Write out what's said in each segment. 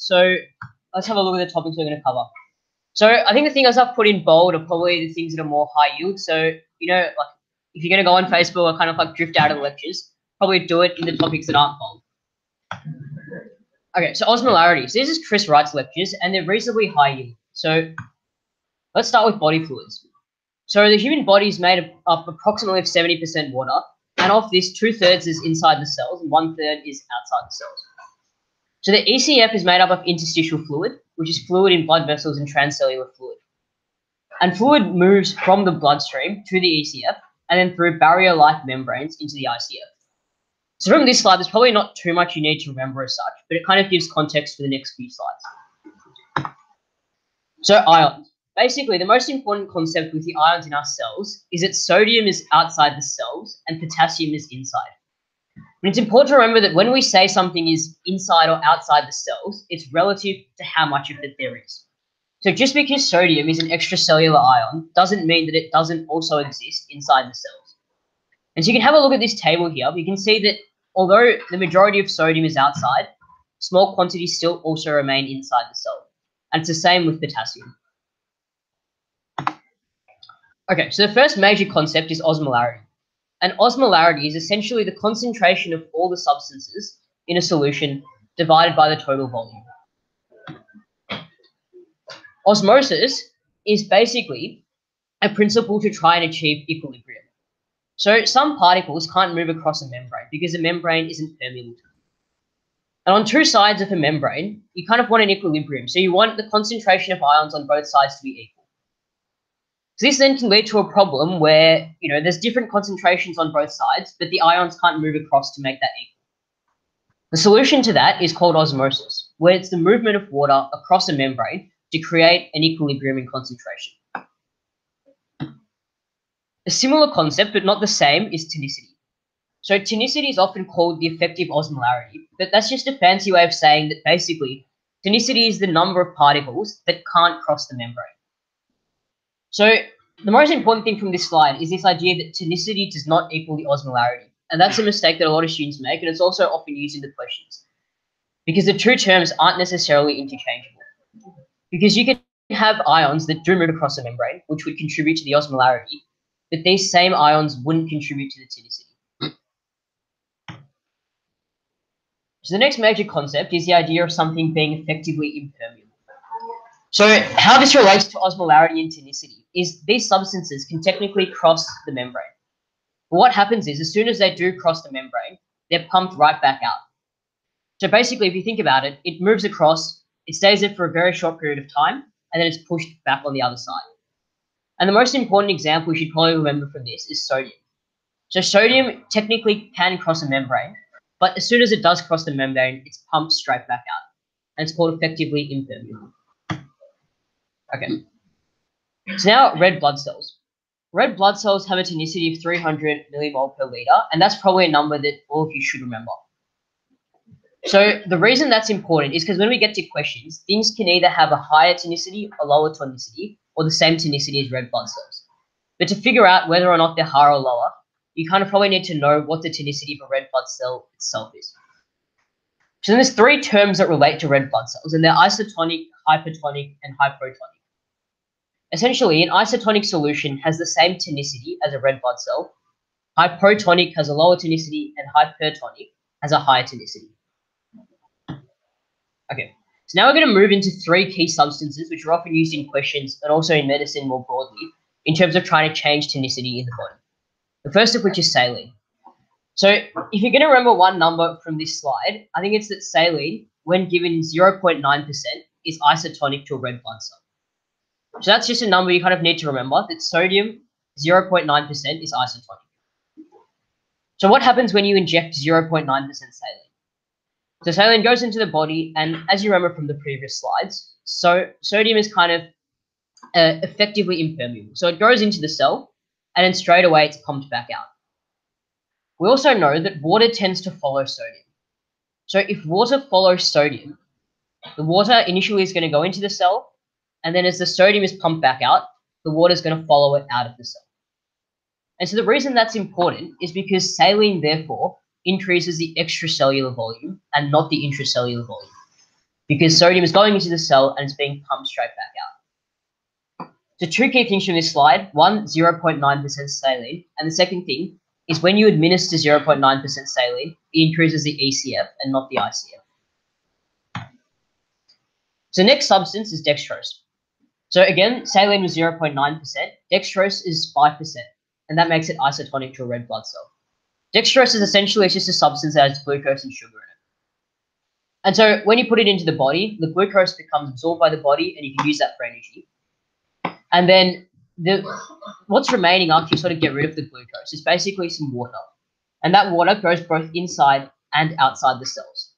So let's have a look at the topics we're going to cover. So I think the things I've put in bold are probably the things that are more high yield. So, you know, like if you're going to go on Facebook or kind of like drift out of the lectures, probably do it in the topics that aren't bold. Okay, so osmolarity. So this is Chris Wright's lectures, and they're reasonably high yield. So let's start with body fluids. So the human body is made up approximately of 70% water, and of this, 2/3 is inside the cells and 1/3 is outside the cells. So the ECF is made up of interstitial fluid, which is fluid in blood vessels and transcellular fluid. And fluid moves from the bloodstream to the ECF and then through barrier-like membranes into the ICF. So from this slide, there's probably not too much you need to remember as such, but it kind of gives context for the next few slides. So ions. Basically, the most important concept with the ions in our cells is that sodium is outside the cells and potassium is inside. And it's important to remember that when we say something is inside or outside the cells, it's relative to how much of it there is. So just because sodium is an extracellular ion doesn't mean that it doesn't also exist inside the cells. And so you can have a look at this table here. You can see that although the majority of sodium is outside, small quantities still also remain inside the cell. And it's the same with potassium. Okay, so the first major concept is osmolarity. And osmolarity is essentially the concentration of all the substances in a solution divided by the total volume. Osmosis is basically a principle to try and achieve equilibrium. So some particles can't move across a membrane because the membrane isn't permeable to them. And on two sides of a membrane, you kind of want an equilibrium. So you want the concentration of ions on both sides to be equal. So this then can lead to a problem where, you know, there's different concentrations on both sides, but the ions can't move across to make that equal. The solution to that is called osmosis, where it's the movement of water across a membrane to create an equilibrium in concentration. A similar concept, but not the same, is tonicity. So tonicity is often called the effective osmolarity, but that's just a fancy way of saying that basically tonicity is the number of particles that can't cross the membrane. So the most important thing from this slide is this idea that tonicity does not equal the osmolarity. And that's a mistake that a lot of students make, and it's also often used in the questions because the two terms aren't necessarily interchangeable. Because you can have ions that do move across a membrane, which would contribute to the osmolarity, but these same ions wouldn't contribute to the tonicity. So the next major concept is the idea of something being effectively impermeable. So how this relates to osmolarity and tonicity is these substances can technically cross the membrane. But what happens is as soon as they do cross the membrane, they're pumped right back out. So basically, if you think about it, it moves across, it stays there for a very short period of time, and then it's pushed back on the other side. And the most important example you should probably remember from this is sodium. So sodium technically can cross a membrane, but as soon as it does cross the membrane, it's pumped straight back out. And it's called effectively impermeable. Okay. So now red blood cells. Red blood cells have a tonicity of 300 millimole per liter, and that's probably a number that all of you should remember. So the reason that's important is because when we get to questions, things can either have a higher tonicity, a lower tonicity, or the same tonicity as red blood cells. But to figure out whether or not they're higher or lower, you kind of probably need to know what the tonicity of a red blood cell itself is. So there's three terms that relate to red blood cells, and they're isotonic, hypertonic, and hypotonic. Essentially, an isotonic solution has the same tonicity as a red blood cell. Hypotonic has a lower tonicity, and hypertonic has a higher tonicity. Okay, so now we're going to move into three key substances which are often used in questions and also in medicine more broadly in terms of trying to change tonicity in the body. The first of which is saline. So if you're going to remember one number from this slide, I think it's that saline, when given 0.9%, is isotonic to a red blood cell. So that's just a number you kind of need to remember, that sodium 0.9% is isotonic. So what happens when you inject 0.9% saline? So saline goes into the body, and as you remember from the previous slides, so sodium is kind of effectively impermeable. So it goes into the cell, and then straight away it's pumped back out. We also know that water tends to follow sodium. So if water follows sodium, the water initially is going to go into the cell, and then as the sodium is pumped back out, the water is going to follow it out of the cell. And so the reason that's important is because saline, therefore, increases the extracellular volume and not the intracellular volume. because sodium is going into the cell and it's being pumped straight back out. So two key things from this slide. One, 0.9% saline. And the second thing is when you administer 0.9% saline, it increases the ECF and not the ICF. So the next substance is dextrose. So again, saline was 0.9%, dextrose is 5%, and that makes it isotonic to a red blood cell. Dextrose is essentially just a substance that has glucose and sugar in it. And so when you put it into the body, the glucose becomes absorbed by the body and you can use that for energy. And then what's remaining after you sort of get rid of the glucose is basically some water. And that water goes both inside and outside the cells.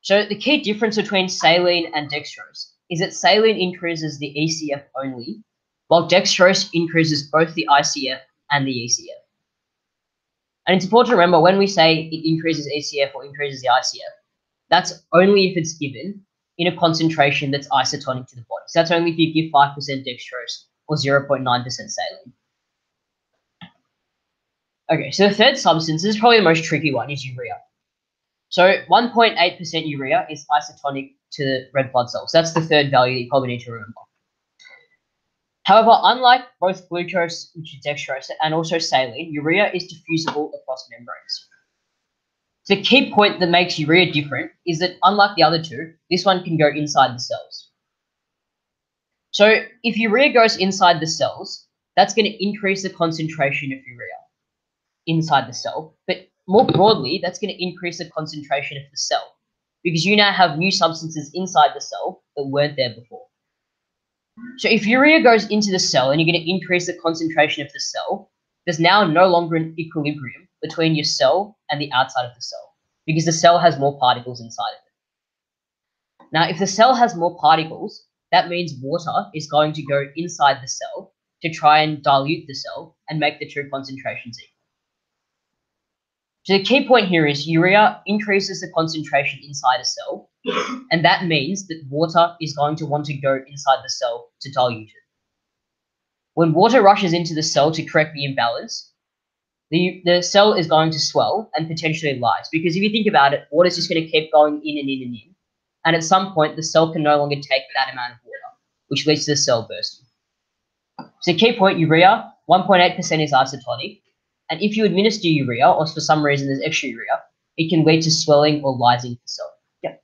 So the key difference between saline and dextrose is that saline increases the ECF only, while dextrose increases both the ICF and the ECF. And it's important to remember when we say it increases ECF or increases the ICF, that's only if it's given in a concentration that's isotonic to the body. So that's only if you give 5% dextrose or 0.9% saline. Okay, so the third substance, this is probably the most tricky one, is urea. So 1.8% urea is isotonic to red blood cells. That's the third value that you probably need to remember. However, unlike both glucose, which is dextrose, and also saline, urea is diffusible across membranes. The key point that makes urea different is that unlike the other two, this one can go inside the cells. So if urea goes inside the cells, that's going to increase the concentration of urea inside the cell. But more broadly, that's going to increase the concentration of the cell because you now have new substances inside the cell that weren't there before. So if urea goes into the cell and you're going to increase the concentration of the cell, there's now no longer an equilibrium between your cell and the outside of the cell because the cell has more particles inside of it. Now, if the cell has more particles, that means water is going to go inside the cell to try and dilute the cell and make the two concentrations equal. So the key point here is urea increases the concentration inside a cell, and that means that water is going to want to go inside the cell to dilute it. When water rushes into the cell to correct the imbalance, the cell is going to swell and potentially lyse. Because if you think about it, water is just going to keep going in and in and in. And at some point, the cell can no longer take that amount of water, which leads to the cell bursting. So the key point, urea, 1.8% is isotonic. And if you administer urea, or for some reason there's extra urea, it can lead to swelling or lysing of the cell. Yeah.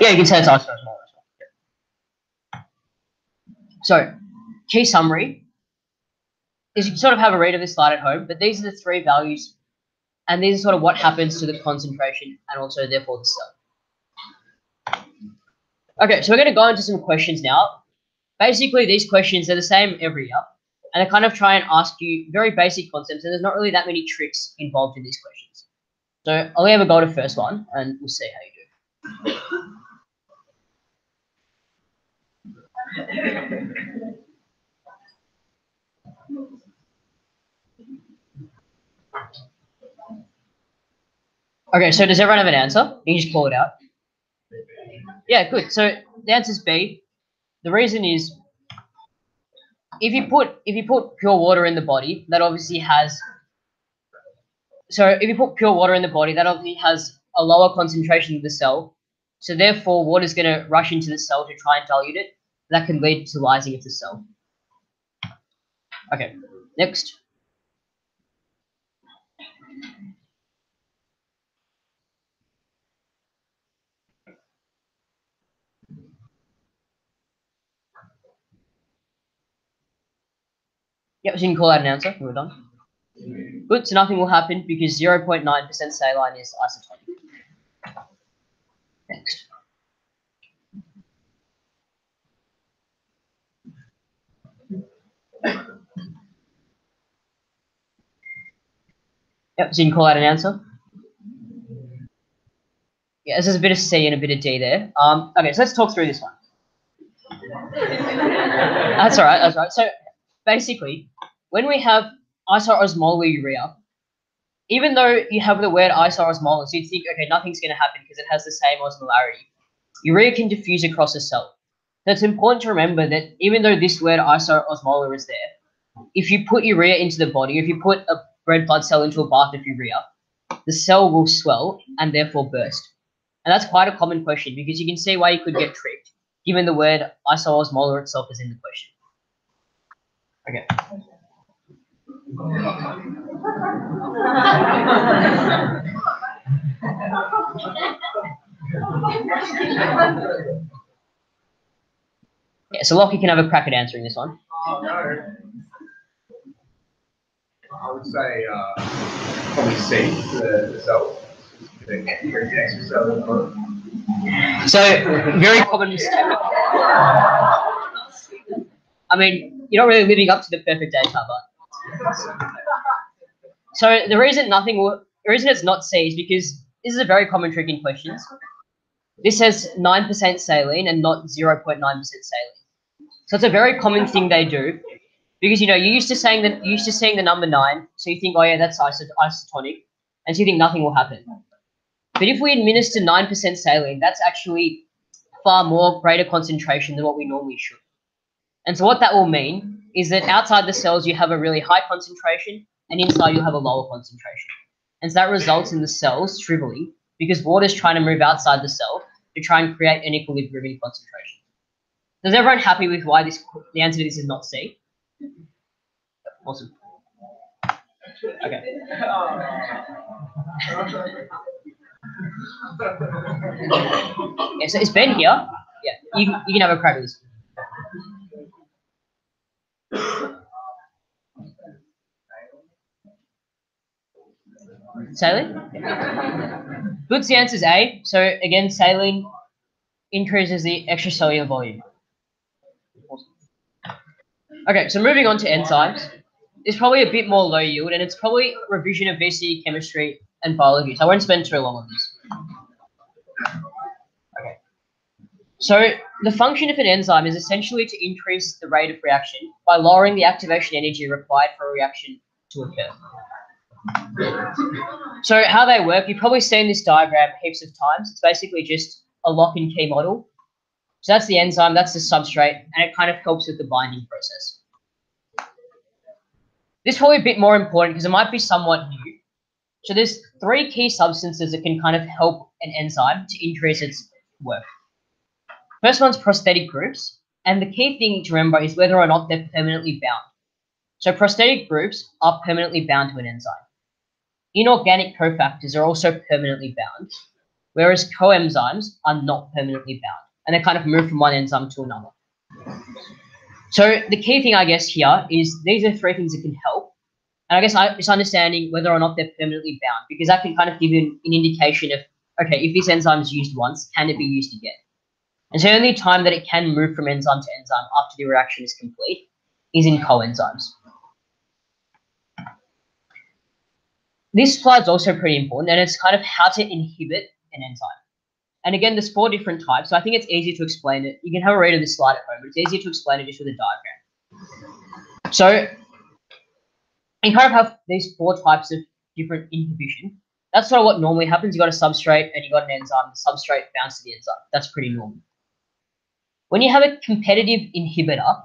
Yeah, you can say it's isotonic as well. Yeah. So, key summary is you can sort of have a read of this slide at home, but these are the three values, and these are sort of what happens to the concentration and also therefore the cell. Okay, so we're going to go into some questions now. Basically, these questions are the same every year, and they kind of try and ask you very basic concepts, and there's not really that many tricks involved in these questions. So I'll have a go at the first one, and we'll see how you do. Okay, so does everyone have an answer? You can just pull it out. Yeah, good. So the answer is B. The reason is if you put pure water in the body, that obviously has a lower concentration of the cell. So therefore, water is going to rush into the cell to try and dilute it. That can lead to lysing of the cell. Okay, next. Yep, so you can call out an answer. We're done. Good, so nothing will happen because 0.9% saline is isotonic. Next. Yep, so you can call out an answer. Yeah, there's a bit of C and a bit of D there. Okay, so let's talk through this one. That's all right, that's all right. So basically, when we have isoosmolar urea, even though you have the word isoosmolar, so you'd think, okay, nothing's going to happen because it has the same osmolarity. Urea can diffuse across a cell. So it's important to remember that even though this word isoosmolar is there, if you put urea into the body, if you put a red blood cell into a bath of urea, the cell will swell and therefore burst. And that's quite a common question because you can see why you could get tricked, given the word isoosmolar itself is in the question. Okay. Yeah, so Lockie can have a crack at answering this one. I would say probably C, the cell. So, very common mistake. I mean, you're not really living up to the perfect data, but. So the reason it's not C is because this is a very common trick in questions. This has 9% saline and not 0.9% saline. So it's a very common thing they do because you're used to seeing the number 9, so you think, oh yeah, that's isotonic, and so you think nothing will happen. But if we administer 9% saline, that's actually far more greater concentration than what we normally should. And so what that will mean is that outside the cells you have a really high concentration, and inside you'll have a lower concentration. And so that results in the cells shriveling because water is trying to move outside the cell to try and create an equilibrium in concentration. Is everyone happy with why the answer to this is not C? Awesome. Okay. Yeah, so is Ben here? Yeah, you can have a crack at this. Saline? Good, the answer is A. So again, saline increases the extracellular volume. Awesome. Okay, so moving on to enzymes. It's probably a bit more low yield, and it's probably revision of VCE chemistry and biology, so I won't spend too long on this. Okay. So the function of an enzyme is essentially to increase the rate of reaction by lowering the activation energy required for a reaction to occur. So how they work, you've probably seen this diagram heaps of times. It's basically just a lock and key model. So that's the enzyme, that's the substrate, and it kind of helps with the binding process. This is probably a bit more important because it might be somewhat new. So there's 3 key substances that can kind of help an enzyme to increase its work. First one's prosthetic groups, and the key thing to remember is whether or not they're permanently bound. So prosthetic groups are permanently bound to an enzyme. Inorganic cofactors are also permanently bound, whereas coenzymes are not permanently bound, and they kind of move from one enzyme to another. So the key thing, I guess, here is these are 3 things that can help, and I guess it's understanding whether or not they're permanently bound, because that can kind of give you an indication of, okay, if this enzyme is used once, can it be used again? And so the only time that it can move from enzyme to enzyme after the reaction is complete is in coenzymes. This slide's also pretty important, and it's kind of how to inhibit an enzyme. And again, there's 4 different types, so I think it's easier to explain it. You can have a read of this slide at home, but it's easier to explain it just with a diagram. So you kind of have these 4 types of different inhibition. That's sort of what normally happens. You've got a substrate and you've got an enzyme. The substrate bounds to the enzyme. That's pretty normal. When you have a competitive inhibitor,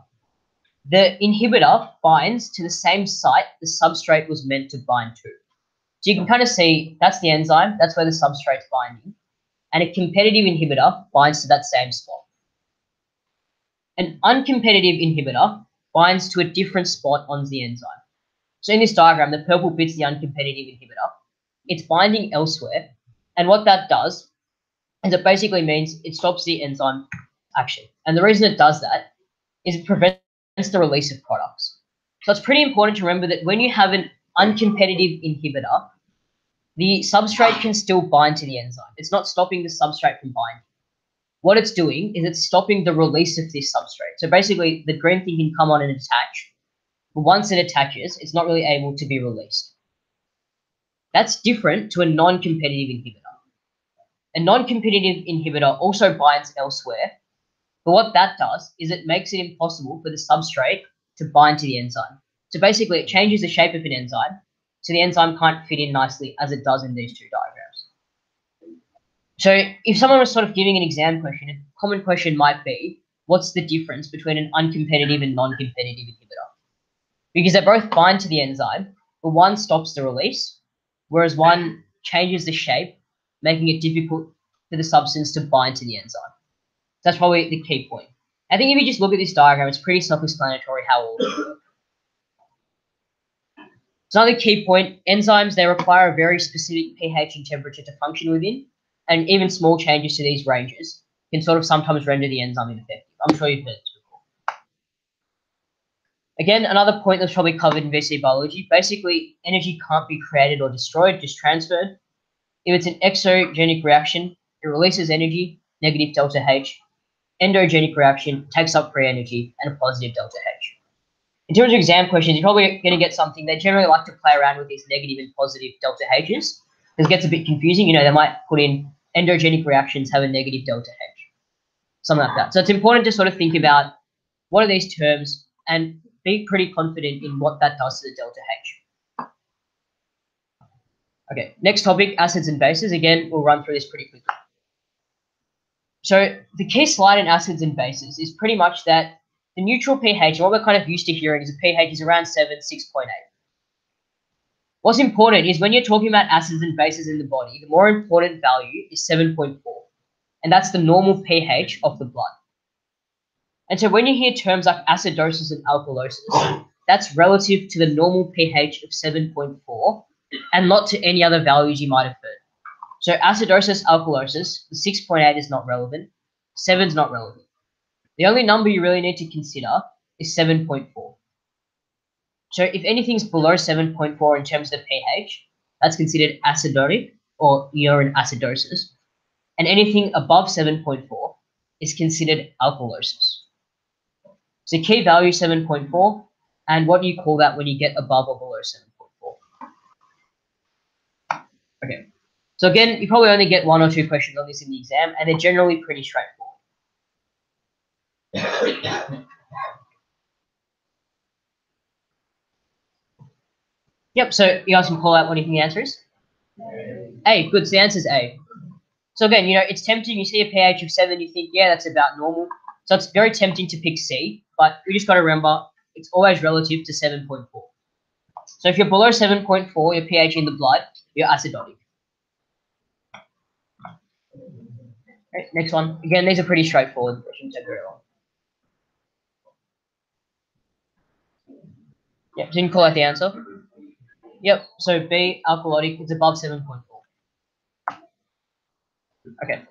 the inhibitor binds to the same site the substrate was meant to bind to. So you can kind of see that's the enzyme, that's where the substrate's binding, and a competitive inhibitor binds to that same spot. An uncompetitive inhibitor binds to a different spot on the enzyme. So in this diagram, the purple bit's the uncompetitive inhibitor. It's binding elsewhere, and what that does is it basically means it stops the enzyme action. And the reason it does that is it prevents the release of products. So it's pretty important to remember that when you have an uncompetitive inhibitor, the substrate can still bind to the enzyme. It's not stopping the substrate from binding. What it's doing is it's stopping the release of this substrate. So basically, the green thing can come on and attach, but once it attaches, it's not really able to be released. That's different to a non-competitive inhibitor. A non-competitive inhibitor also binds elsewhere, but what that does is it makes it impossible for the substrate to bind to the enzyme. So basically, it changes the shape of an enzyme, so the enzyme can't fit in nicely as it does in these 2 diagrams. So if someone was sort of giving an exam question, a common question might be, what's the difference between an uncompetitive and non-competitive inhibitor? Because they both bind to the enzyme, but one stops the release, whereas one changes the shape, making it difficult for the substance to bind to the enzyme. That's probably the key point. I think if you just look at this diagram, it's pretty self-explanatory how all of it works. So another key point, enzymes, they require a very specific pH and temperature to function within, and even small changes to these ranges can sort of sometimes render the enzyme ineffective. I'm sure you've heard this before. Again, another point that's probably covered in VC biology, basically energy can't be created or destroyed, just transferred. If it's an exogenic reaction, it releases energy, negative delta H. Endogenic reaction takes up free energy and a positive delta H. In terms of exam questions, you're probably going to get something. They generally like to play around with these negative and positive delta H's because it gets a bit confusing. You know, they might put in endogenic reactions have a negative delta H, something like that. So it's important to sort of think about what are these terms and be pretty confident in what that does to the delta H. Okay, next topic, acids and bases. Again, we'll run through this pretty quickly. So the key slide in acids and bases is pretty much that the neutral pH, what we're kind of used to hearing is a pH is around 7, 6.8. What's important is when you're talking about acids and bases in the body, the more important value is 7.4. And that's the normal pH of the blood. And so when you hear terms like acidosis and alkalosis, that's relative to the normal pH of 7.4 and not to any other values you might have heard. So acidosis, alkalosis, the 6.8 is not relevant, 7 is not relevant. The only number you really need to consider is 7.4. So if anything's below 7.4 in terms of the pH, that's considered acidotic or urine acidosis. And anything above 7.4 is considered alkalosis. So key value 7.4, and what do you call that when you get above or below 7.4? Okay. So again, you probably only get 1 or 2 questions on this in the exam, and they're generally pretty straightforward. Yep, so you guys can call out what do you think the answer is? A, good, so the answer is A. So again, you know, it's tempting, you see a pH of 7, you think, yeah, that's about normal. So it's very tempting to pick C, but we just got to remember, it's always relative to 7.4. So if you're below 7.4, your pH in the blood, you're acidotic. Okay, next one. Again, these are pretty straightforward. They shouldn't take very long. Yep, so you can call out the answer. Yep, so B, alkalotic, it's above 7.4. Okay.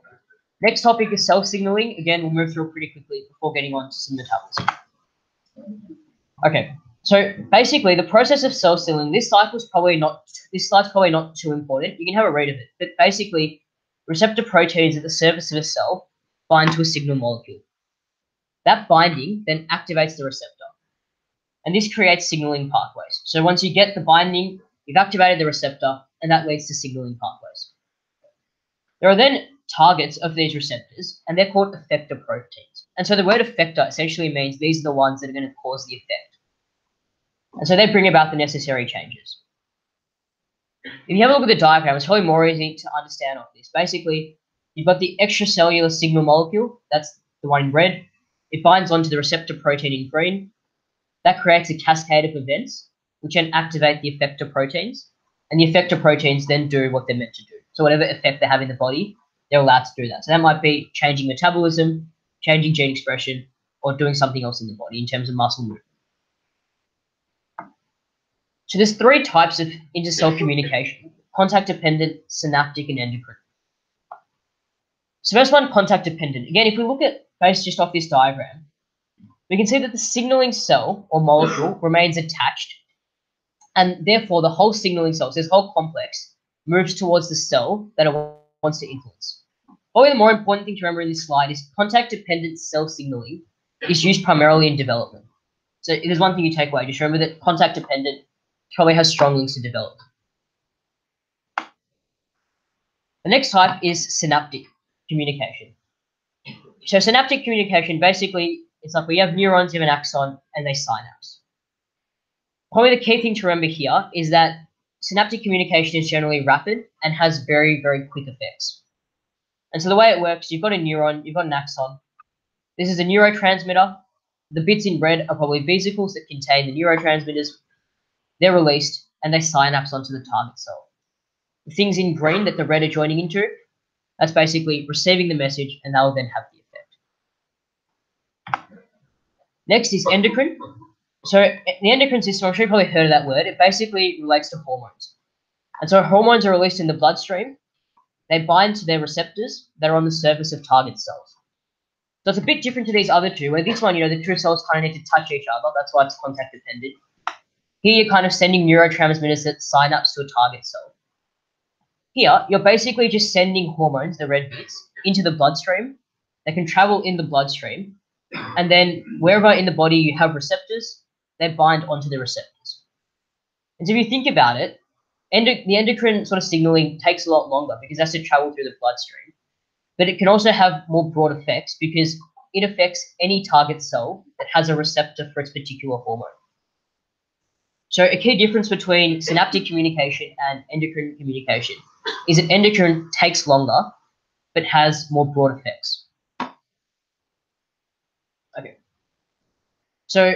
Next topic is cell signaling. Again, we'll move through pretty quickly before getting on to some metabolism. Okay, so basically the process of cell signaling, this slide's probably not too important. You can have a read of it. But basically, receptor proteins at the surface of a cell bind to a signal molecule. That binding then activates the receptor. And this creates signaling pathways. So once you get the binding, you've activated the receptor, and that leads to signaling pathways. There are then targets of these receptors, and they're called effector proteins. And so the word effector essentially means these are the ones that are going to cause the effect. And so they bring about the necessary changes. If you have a look at the diagram, it's probably more easy to understand all this. Basically, you've got the extracellular signal molecule, that's the one in red. It binds onto the receptor protein in green. That creates a cascade of events, which then activate the effector proteins. And the effector proteins then do what they're meant to do. So whatever effect they have in the body, they're allowed to do that. So that might be changing metabolism, changing gene expression, or doing something else in the body in terms of muscle movement. So there's 3 types of intercell communication: contact-dependent, synaptic, and endocrine. So first one, contact-dependent. Again, if we look at based just off this diagram, we can see that the signaling cell or molecule remains attached, and therefore the whole signaling cell, so this whole complex, moves towards the cell that it wants to influence. Probably the more important thing to remember in this slide is contact-dependent cell signaling is used primarily in development. So if there's one thing you take away, just remember that contact-dependent probably has strong links to development. The next type is synaptic communication. So synaptic communication, basically, it's like we have neurons, you have an axon, and they synapse. Probably the key thing to remember here is that synaptic communication is generally rapid and has very, very quick effects. And so the way it works, you've got a neuron, you've got an axon. This is a neurotransmitter. The bits in red are probably vesicles that contain the neurotransmitters. They're released, and they synapse onto the target cell. The things in green that the red are joining into, that's basically receiving the message, and that will then have the effect. Next is endocrine. So the endocrine system, I'm sure you've probably heard of that word. It basically relates to hormones. And so hormones are released in the bloodstream. They bind to their receptors that are on the surface of target cells. So it's a bit different to these other two, where this one, the two cells kind of need to touch each other. That's why it's contact dependent. Here you're kind of sending neurotransmitters that synapse to a target cell. Here, you're basically just sending hormones, the red bits, into the bloodstream. They can travel in the bloodstream. And then wherever in the body you have receptors, they bind onto the receptors. And so if you think about it, the endocrine sort of signaling takes a lot longer because it has to travel through the bloodstream. But it can also have more broad effects because it affects any target cell that has a receptor for its particular hormone. So a key difference between synaptic communication and endocrine communication is that endocrine takes longer but has more broad effects. Okay. So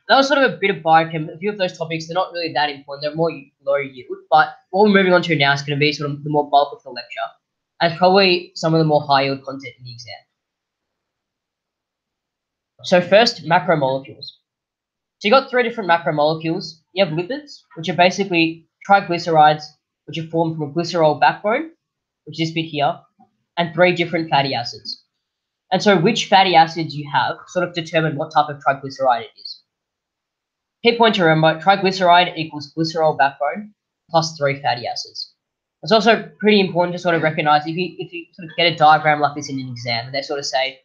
that was sort of a bit of biochem. A few of those topics, they're not really that important. They're more low yield. But what we're moving on to now is going to be sort of the more bulk of the lecture and probably some of the more high yield content in the exam. So first, macromolecules. So you got 3 different macromolecules. You have lipids, which are basically triglycerides, which are formed from a glycerol backbone, which is this bit here, and 3 different fatty acids. And so which fatty acids you have sort of determine what type of triglyceride it is. Key point to remember, triglyceride equals glycerol backbone plus 3 fatty acids. It's also pretty important to sort of recognize if you sort of get a diagram like this in an exam and they sort of say,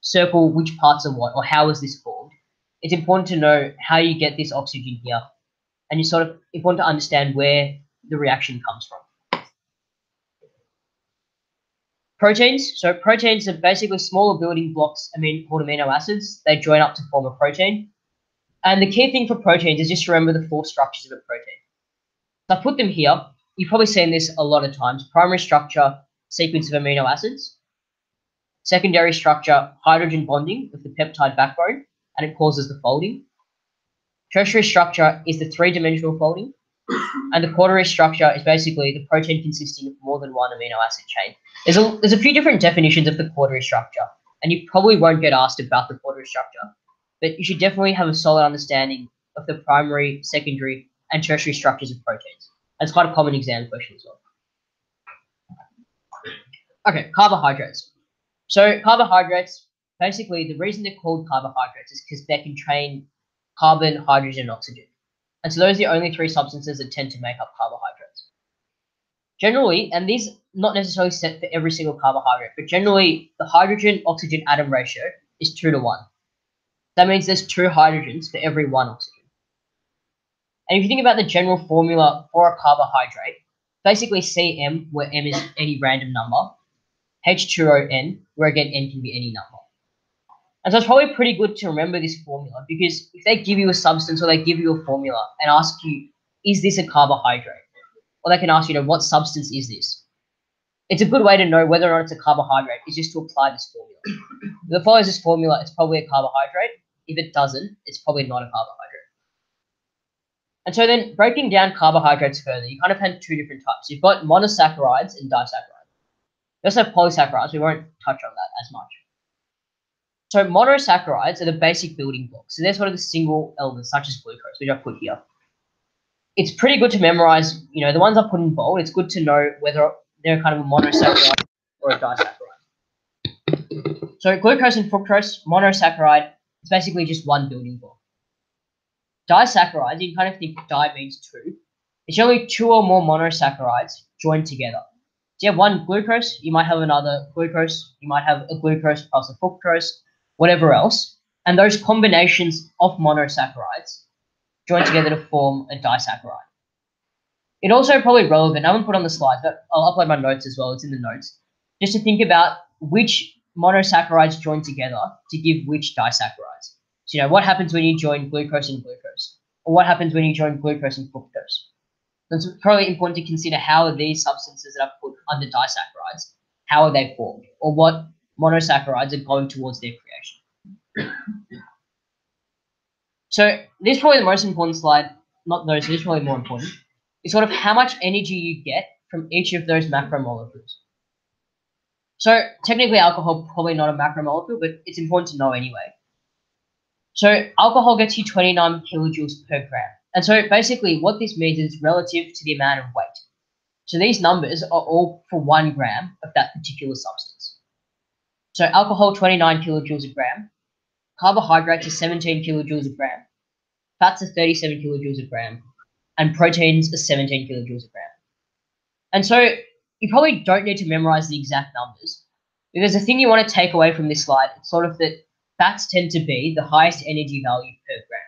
circle which parts are what or how is this formed. It's important to know how you get this oxygen here, and it's sort of important to understand where the reaction comes from. Proteins. So proteins are basically smaller building blocks called amino acids. They join up to form a protein. And the key thing for proteins is just remember the 4 structures of a protein. So I put them here. You've probably seen this a lot of times. Primary structure, sequence of amino acids. Secondary structure, hydrogen bonding with the peptide backbone, and it causes the folding. Tertiary structure is the 3-dimensional folding. And the quaternary structure is basically the protein consisting of more than 1 amino acid chain. There's a few different definitions of the quaternary structure, and you probably won't get asked about the quaternary structure, but you should definitely have a solid understanding of the primary, secondary, and tertiary structures of proteins. That's quite a common exam question as well. Okay, carbohydrates. So carbohydrates, basically the reason they're called carbohydrates is because they contain carbon, hydrogen, and oxygen. And so those are the only 3 substances that tend to make up carbohydrates. Generally, and these not necessarily set for every single carbohydrate, but generally the hydrogen-oxygen atom ratio is 2 to 1. That means there's 2 hydrogens for every 1 oxygen. And if you think about the general formula for a carbohydrate, basically Cm, where M is any random number, H2ON, where again N can be any number. And so it's probably pretty good to remember this formula because if they give you a substance or they give you a formula and ask you, is this a carbohydrate? Or they can ask you, what substance is this? It's a good way to know whether or not it's a carbohydrate is just to apply this formula. If it follows this formula, it's probably a carbohydrate. If it doesn't, it's probably not a carbohydrate. And so then breaking down carbohydrates further, you kind of have 2 different types. You've got monosaccharides and disaccharides. You also have polysaccharides. We won't touch on that as much. So monosaccharides are the basic building blocks. So they're sort of the single elements, such as glucose, which I put here. It's pretty good to memorize, the ones I put in bold. It's good to know whether they're kind of a monosaccharide or a disaccharide. So glucose and fructose, monosaccharide, it's basically just 1 building block. Disaccharides, you can kind of think di means 2. It's only 2 or more monosaccharides joined together. So you have 1 glucose, you might have another glucose, you might have a glucose plus a fructose, whatever else. And those combinations of monosaccharides join together to form a disaccharide. It also probably relevant, I haven't put on the slides, but I'll upload my notes as well, it's in the notes, just to think about which monosaccharides join together to give which disaccharides. So, what happens when you join glucose and glucose? Or what happens when you join glucose and fructose? So it's probably important to consider how are these substances that I've put under disaccharides, how are they formed? Or what monosaccharides are going towards their creation? So this is probably the most important slide, not those, this is probably more important, is sort of how much energy you get from each of those macromolecules. So technically alcohol probably not a macromolecule, but it's important to know anyway. So alcohol gets you 29 kilojoules per gram. And so basically what this means is relative to the amount of weight. So these numbers are all for 1 gram of that particular substance. So alcohol, 29 kilojoules a gram. Carbohydrates are 17 kilojoules a gram. Fats are 37 kilojoules a gram. And proteins are 17 kilojoules a gram. And so you probably don't need to memorize the exact numbers, because the thing you want to take away from this slide is sort of that fats tend to be the highest energy value per gram.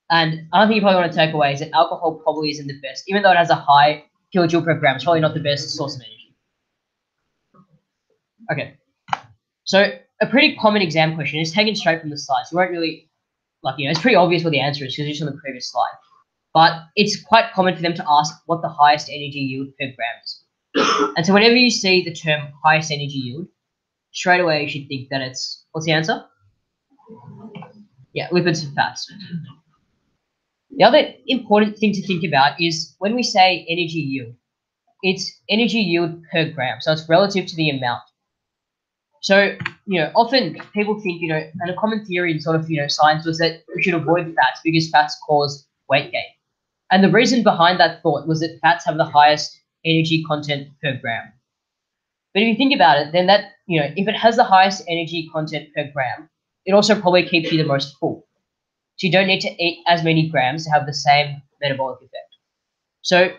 And another thing you probably want to take away is that alcohol probably isn't the best, even though it has a high kilojoule per gram, it's probably not the best source of energy. Okay, so a pretty common exam question is taken straight from the slides. You won't really, it's pretty obvious what the answer is because it's on the previous slide. But it's quite common for them to ask what the highest energy yield per gram is. And so whenever you see the term highest energy yield, straight away you should think that it's, what's the answer? Yeah, lipids and fats. The other important thing to think about is when we say energy yield, it's energy yield per gram. So it's relative to the amount. So, often people think, and a common theory in sort of, science was that we should avoid fats because fats cause weight gain. And the reason behind that thought was that fats have the highest energy content per gram. But if you think about it, then that, if it has the highest energy content per gram, it also probably keeps you the most full. So you don't need to eat as many grams to have the same metabolic effect. So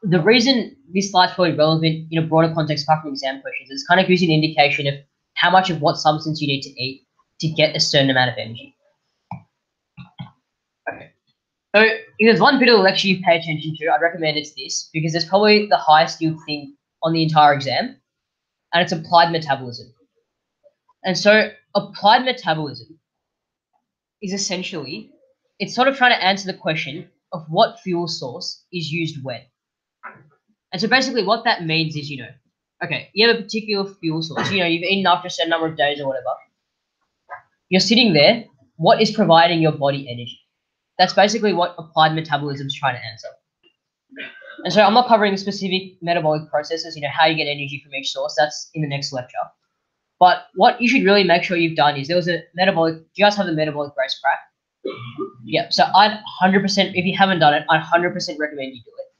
the reason this slide's probably relevant in a broader context apart from exam questions is kind of gives you an indication of how much of what substance you need to eat to get a certain amount of energy. Okay. So if there's one bit of the lecture you pay attention to, I'd recommend it's this, because it's probably the highest yield thing on the entire exam, and it's applied metabolism. And so applied metabolism is essentially, it's sort of trying to answer the question of what fuel source is used when. And so basically what that means is, okay, you have a particular fuel source, you've eaten after a certain number of days or whatever. You're sitting there, what is providing your body energy? That's basically what applied metabolism is trying to answer. And so I'm not covering specific metabolic processes, how you get energy from each source. That's in the next lecture. But what you should really make sure you've done is there was a metabolic, do you guys have the metabolic race crack? Yeah, so I'd 100%, if you haven't done it, I'd 100% recommend you do it.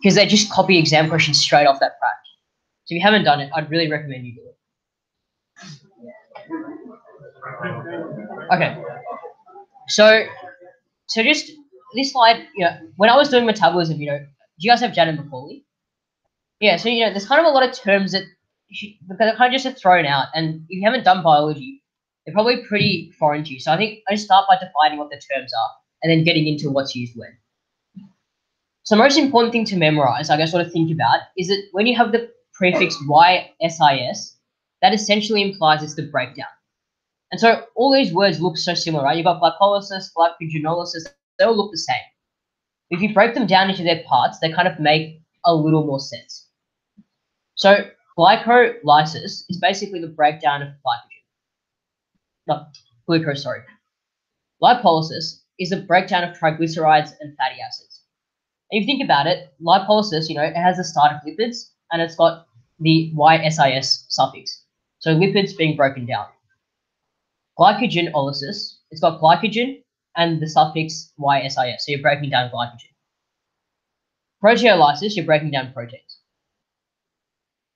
Because they just copy exam questions straight off that crack. So if you haven't done it, I'd really recommend you do it. Okay. So just this slide, when I was doing metabolism, do you guys have Jan and Macaulay? Yeah, so, there's kind of a lot of terms that they're kind of just thrown out. And if you haven't done biology, they're probably pretty foreign to you. So I think I just start by defining what the terms are and then getting into what's used when. So the most important thing to memorize, I guess, what to think about, is that when you have the prefix YSIS, that essentially implies it's the breakdown. And so all these words look so similar, right? You've got glycolysis, glycogenolysis, they all look the same. If you break them down into their parts, they kind of make a little more sense. So glycolysis is basically the breakdown of glucose, sorry. Lipolysis is the breakdown of triglycerides and fatty acids. And if you think about it, lipolysis, it has the start of lipids and it's got the YSIS suffix. So lipids being broken down. Glycogenolysis, it's got glycogen and the suffix YSIS, so you're breaking down glycogen. Proteolysis, you're breaking down proteins.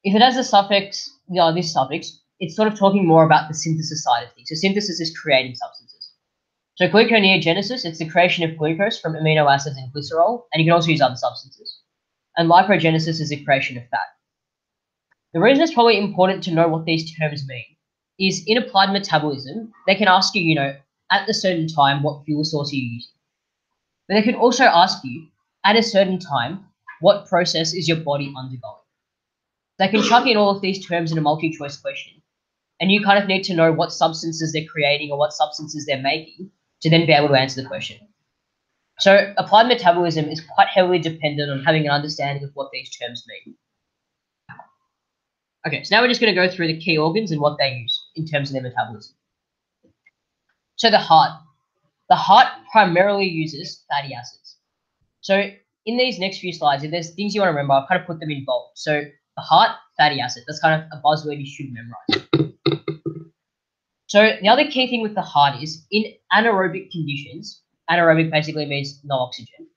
If it has a suffix, this suffix, it's sort of talking more about the synthesis side of things. So synthesis is creating substances. So gluconeogenesis, it's the creation of glucose from amino acids and glycerol, and you can also use other substances. And lipogenesis is the creation of fat. The reason it's probably important to know what these terms mean is in applied metabolism, they can ask you, at a certain time, what fuel source are you using? But they can also ask you, at a certain time, what process is your body undergoing? They can chuck in all of these terms in a multi-choice question, and you kind of need to know what substances they're creating or what substances they're making to then be able to answer the question. So applied metabolism is quite heavily dependent on having an understanding of what these terms mean. Okay, so now we're just going to go through the key organs and what they use in terms of their metabolism. So the heart. The heart primarily uses fatty acids. So in these next few slides, if there's things you want to remember, I've kind of put them in bold. So the heart, fatty acid, that's kind of a buzzword you should memorize. So the other key thing with the heart is in anaerobic conditions, anaerobic basically means no oxygen,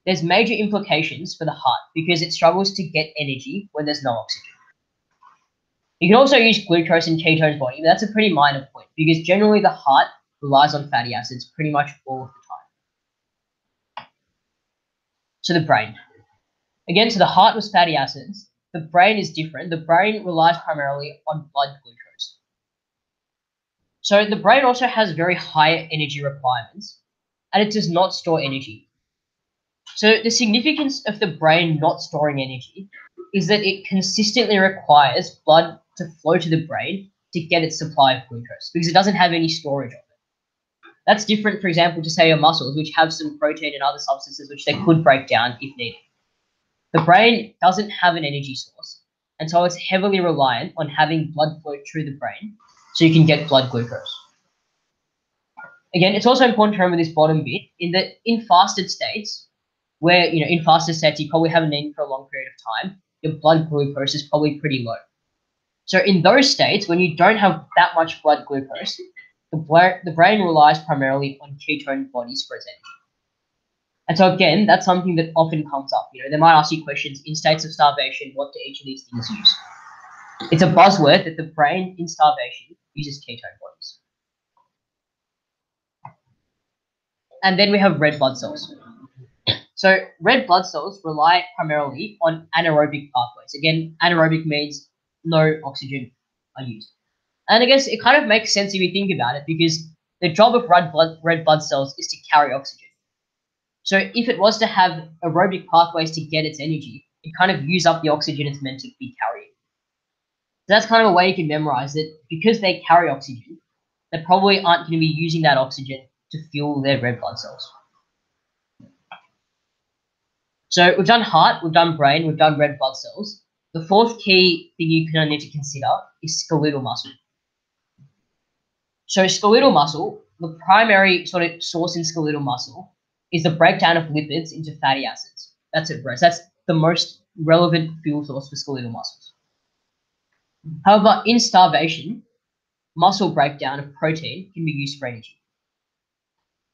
there's major implications for the heart because it struggles to get energy when there's no oxygen. You can also use glucose and ketones body, but that's a pretty minor point because generally the heart relies on fatty acids pretty much all of the time. So the brain. Again, so the heart was fatty acids. The brain is different. The brain relies primarily on blood glucose. So the brain also has very high energy requirements, and it does not store energy. So the significance of the brain not storing energy is that it consistently requires blood to flow to the brain to get its supply of glucose because it doesn't have any storage of it. That's different, for example, to say your muscles, which have some protein and other substances which they could break down if needed. The brain doesn't have an energy source, and so it's heavily reliant on having blood flow through the brain so you can get blood glucose. Again, it's also important to remember this bottom bit in that in fasted states, where, in fasted states, you probably haven't eaten for a long period of time, your blood glucose is probably pretty low. So in those states, when you don't have that much blood glucose, the brain relies primarily on ketone bodies for its energy. And so again, that's something that often comes up. They might ask you questions in states of starvation, what do each of these things use? It's a buzzword that the brain in starvation uses ketone bodies. And then we have red blood cells. So red blood cells rely primarily on anaerobic pathways. Again, anaerobic means no oxygen are used. And I guess it kind of makes sense if you think about it because the job of red blood cells is to carry oxygen. So if it was to have aerobic pathways to get its energy, it kind of use up the oxygen it's meant to be carrying. So that's kind of a way you can memorize it. Because they carry oxygen, they probably aren't going to be using that oxygen to fuel their red blood cells. So we've done heart, we've done brain, we've done red blood cells. The fourth key thing you can need to consider is skeletal muscle. So skeletal muscle, the primary sort of source in skeletal muscle is the breakdown of lipids into fatty acids. That's it, bro. So that's the most relevant fuel source for skeletal muscles. However, in starvation, muscle breakdown of protein can be used for energy.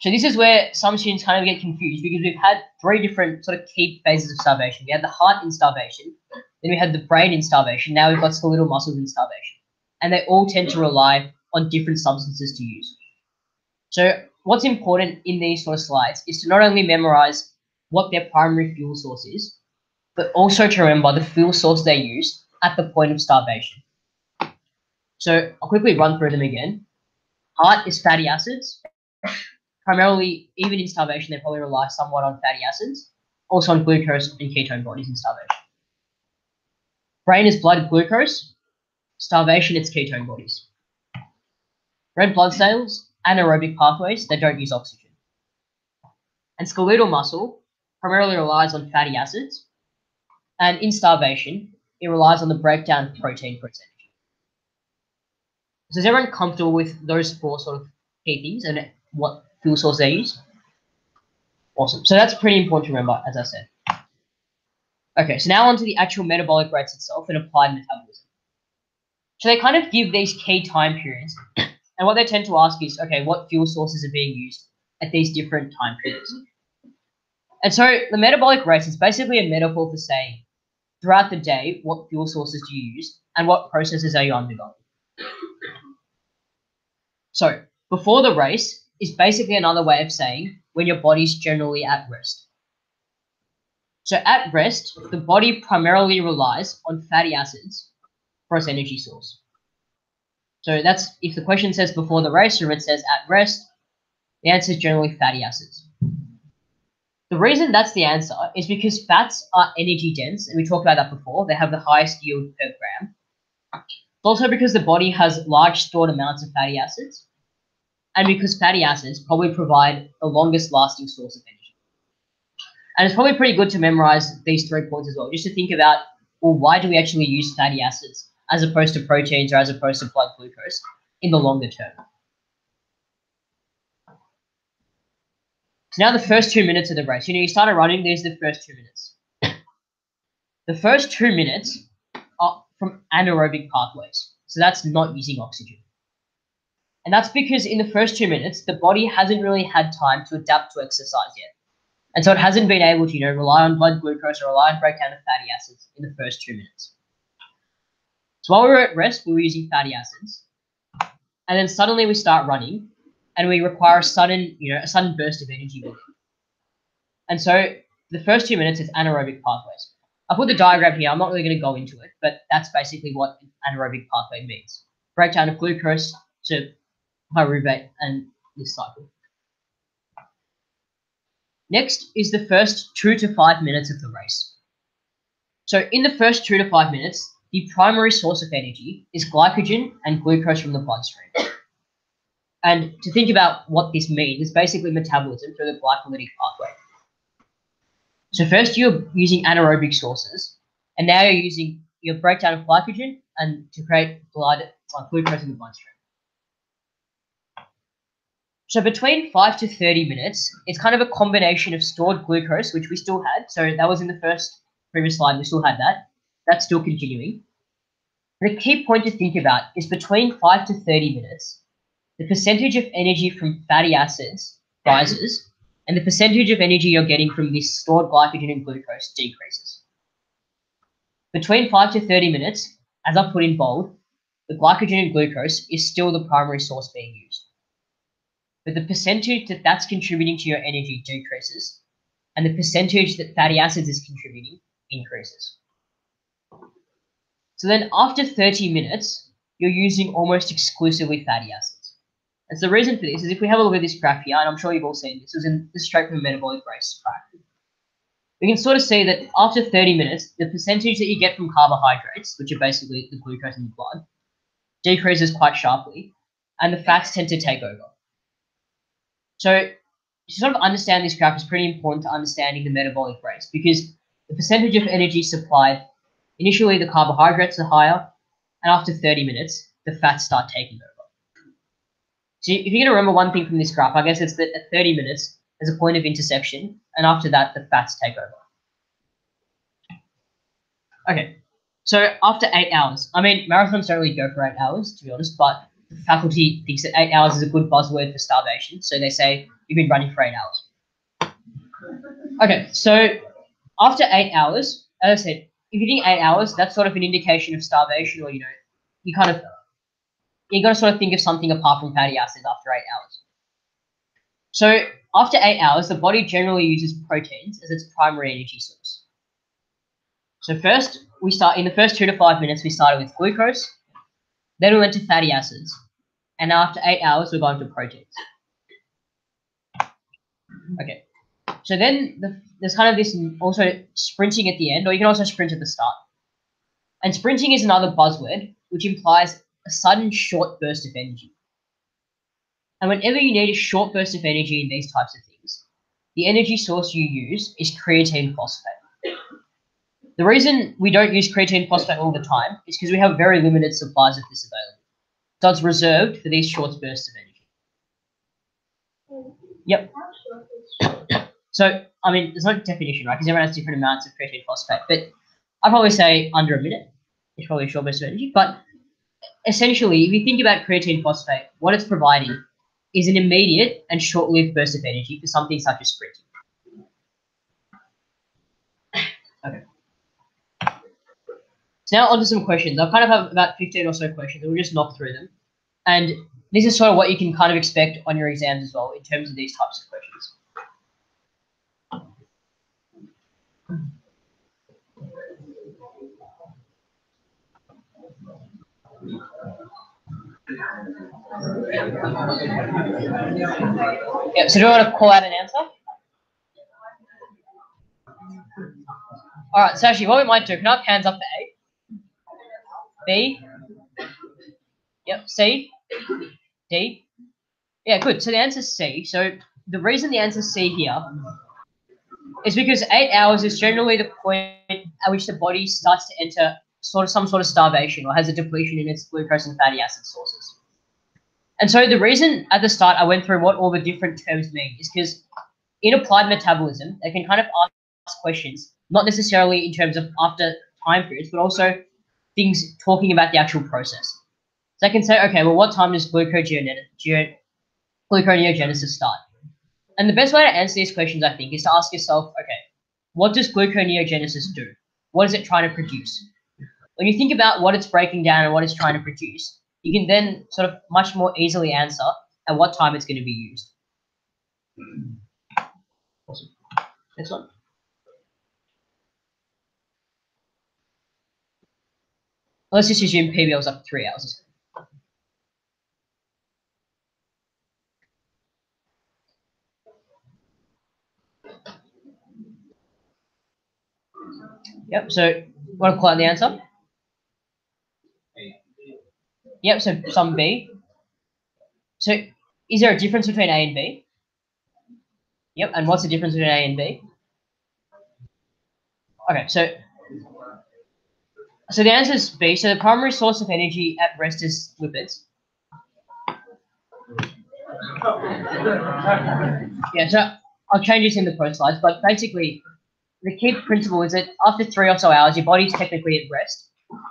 So this is where some students kind of get confused because we've had three different sort of key phases of starvation. We had the heart in starvation, then we had the brain in starvation, now we've got skeletal muscles in starvation. And they all tend to rely on different substances to use. So what's important in these sort of slides is to not only memorize what their primary fuel source is, but also to remember the fuel source they use at the point of starvation. So I'll quickly run through them again. Heart is fatty acids. Primarily, even in starvation, they probably rely somewhat on fatty acids, also on glucose and ketone bodies in starvation. Brain is blood glucose. Starvation, it's ketone bodies. Red blood cells, anaerobic pathways, they don't use oxygen. And skeletal muscle primarily relies on fatty acids. And in starvation, it relies on the breakdown of protein for its energy. So is everyone comfortable with those four sort of key things and what fuel source they use? Awesome. So that's pretty important to remember, as I said. Okay, so now on to the actual metabolic rates itself and applied metabolism. So they kind of give these key time periods, and what they tend to ask is, okay, what fuel sources are being used at these different time periods? And so the metabolic rates is basically a metaphor for saying, throughout the day, what fuel sources do you use and what processes are you undergoing? So before the race is basically another way of saying when your body's generally at rest. So at rest, the body primarily relies on fatty acids for its energy source. So that's, if the question says before the race or it says at rest, the answer is generally fatty acids. The reason that's the answer is because fats are energy dense, and we talked about that before. They have the highest yield per gram. It's also because the body has large stored amounts of fatty acids, and because fatty acids probably provide the longest lasting source of energy. And it's probably pretty good to memorize these 3 points as well, just to think about, well, why do we actually use fatty acids as opposed to proteins or as opposed to blood glucose in the longer term? So now the first 2 minutes of the race. You started running, there's the first 2 minutes. The first 2 minutes are from anaerobic pathways. So that's not using oxygen. And that's because in the first 2 minutes, the body hasn't really had time to adapt to exercise yet. And so it hasn't been able to, rely on blood glucose or rely on breakdown of fatty acids in the first 2 minutes. So while we were at rest, we were using fatty acids. And then suddenly we start running and we require a sudden burst of energy with it. And so the first 2 minutes is anaerobic pathways. I put the diagram here. I'm not really going to go into it, but that's basically what an anaerobic pathway means. Breakdown of glucose to pyruvate and this cycle. Next is the first 2 to 5 minutes of the race. So in the first 2 to 5 minutes, the primary source of energy is glycogen and glucose from the bloodstream. And to think about what this means is basically metabolism through the glycolytic pathway. So first you're using anaerobic sources, and now you're using your breakdown of glycogen and to create glucose in the bloodstream. So between 5 to 30 minutes, it's kind of a combination of stored glucose, which we still had. So that was in the previous slide, we still had that. That's still continuing. The key point to think about is between 5 to 30 minutes, the percentage of energy from fatty acids rises, and the percentage of energy you're getting from this stored glycogen and glucose decreases. Between 5 to 30 minutes, as I've put in bold, the glycogen and glucose is still the primary source being used. But the percentage that's contributing to your energy decreases, and the percentage that fatty acids is contributing increases. So then after 30 minutes, you're using almost exclusively fatty acids. And so the reason for this is if we have a look at this graph here, and I'm sure you've all seen this, this is straight from a metabolic race graph. We can sort of see that after 30 minutes, the percentage that you get from carbohydrates, which are basically the glucose in the blood, decreases quite sharply, and the fats tend to take over. So to sort of understand this graph is pretty important to understanding the metabolic race, because the percentage of energy supplied, initially the carbohydrates are higher, and after 30 minutes, the fats start taking over. So if you're going to remember one thing from this graph, I guess it's that at 30 minutes, there's a point of intersection, and after that, the fats take over. Okay, so after 8 hours, I mean, marathons don't really go for 8 hours, to be honest, but the faculty thinks that 8 hours is a good buzzword for starvation, so they say you've been running for 8 hours. Okay, so after 8 hours, as I said, if you think 8 hours, that's sort of an indication of starvation, or, you got to sort of think of something apart from fatty acids after 8 hours. So after 8 hours, the body generally uses proteins as its primary energy source. So first, we start in the first 2 to 5 minutes, we started with glucose, then we went to fatty acids, and after 8 hours, we're going to proteins. Okay, so then there's kind of this also sprinting at the end, or you can also sprint at the start. And sprinting is another buzzword, which implies a sudden short burst of energy. And whenever you need a short burst of energy in these types of things, the energy source you use is creatine phosphate. The reason we don't use creatine phosphate all the time is because we have very limited supplies of this available. So it's reserved for these short bursts of energy. Yep. So, I mean, there's no definition, right? Because everyone has different amounts of creatine phosphate. But I'd probably say under a minute is probably a short burst of energy. But essentially, if you think about creatine phosphate, what it's providing is an immediate and short-lived burst of energy for something such as sprinting. Okay. So now onto some questions. I kind of have about 15 or so questions, and we'll just knock through them. And this is sort of what you can kind of expect on your exams as well in terms of these types of questions. Yeah, so do you want to call out an answer? All right, so actually what we might do, can I have hands up for A? B? Yep, C? D? Yeah, good. So the answer is C. So the reason the answer is C here is because 8 hours is generally the point at which the body starts to enter some sort of starvation or has a depletion in its glucose and fatty acid sources. And so the reason at the start I went through what all the different terms mean is because in applied metabolism, they can kind of ask questions, not necessarily in terms of after time periods, but also things talking about the actual process. So I can say, okay, well, what time does gluconeogenesis start? And the best way to answer these questions, I think, is to ask yourself, okay, what does gluconeogenesis do? What is it trying to produce? When you think about what it's breaking down and what it's trying to produce, you can then sort of much more easily answer at what time it's going to be used. Awesome. Next one. Let's just assume PBL was up to 3 hours. Yep, so want to call out the answer? Yep, so some B. So is there a difference between A and B? Yep, and what's the difference between A and B? Okay, so the answer is B. So the primary source of energy at rest is lipids. Yeah, so I'll change this in the post slides, but basically the key principle is that after 3 or so hours, your body's technically at rest.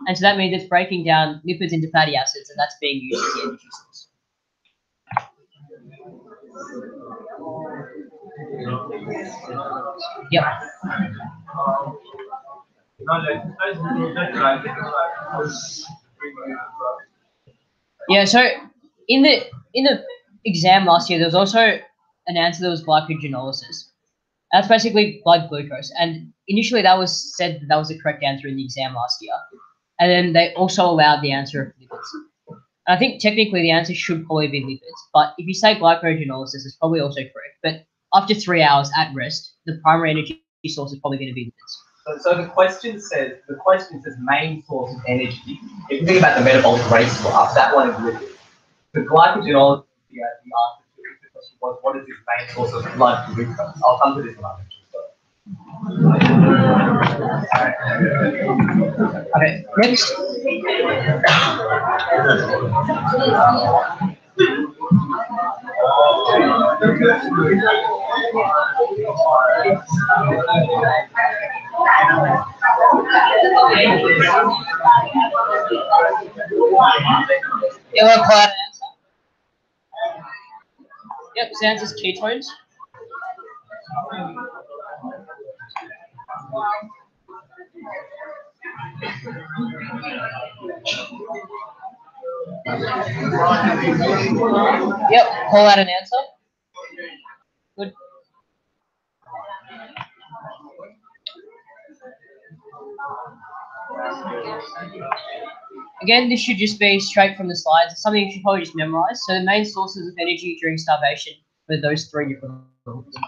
And so that means it's breaking down lipids into fatty acids, and that's being used as the energy source. Yep. Yeah, so in the exam last year, there was also an answer that was glycogenolysis. That's basically blood glucose. And initially that was said that was the correct answer in the exam last year. And then they also allowed the answer of lipids. And I think technically the answer should probably be lipids. But if you say glycogenolysis, it's probably also correct. But after 3 hours at rest, the primary energy source is probably going to be lipids. So the question says main source of energy. If you think about the metabolic rate graph, that one is lipids. The glycogenolysis is the answer to the question was, what is its main source of blood glucose? I'll come to this in a moment. Okay, next. You want to call out an answer? Yep, the answer is ketones. Yep, call out an answer. Good. Again, this should just be straight from the slides. It's something you should probably just memorize. So the main sources of energy during starvation were those 3 different groups. Okay.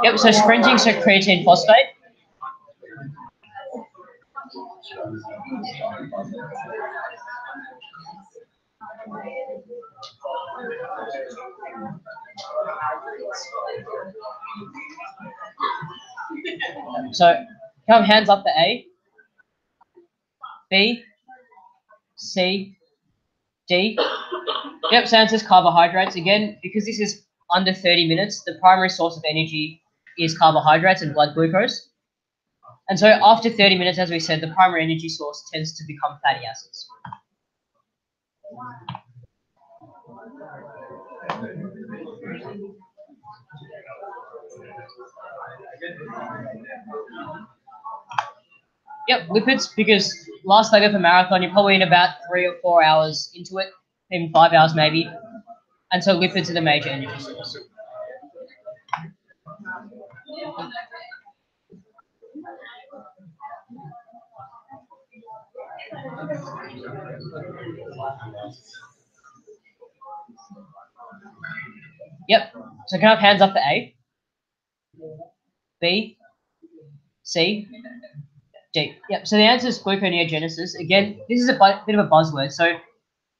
Yep, so sprinting, so creatine phosphate. So come hands up for A, B, C, D. Yep, so answer is carbohydrates. Again, because this is under 30 minutes, the primary source of energy is carbohydrates and blood glucose. And so after 30 minutes, as we said, the primary energy source tends to become fatty acids. Yep, lipids, because last leg of a marathon, you're probably in about 3 or 4 hours into it, even 5 hours maybe. And so lipids are the major energy source. Yep, so can I have hands up for A, B, C, D. Yep, so the answer is gluconeogenesis. Again, this is a bit of a buzzword. So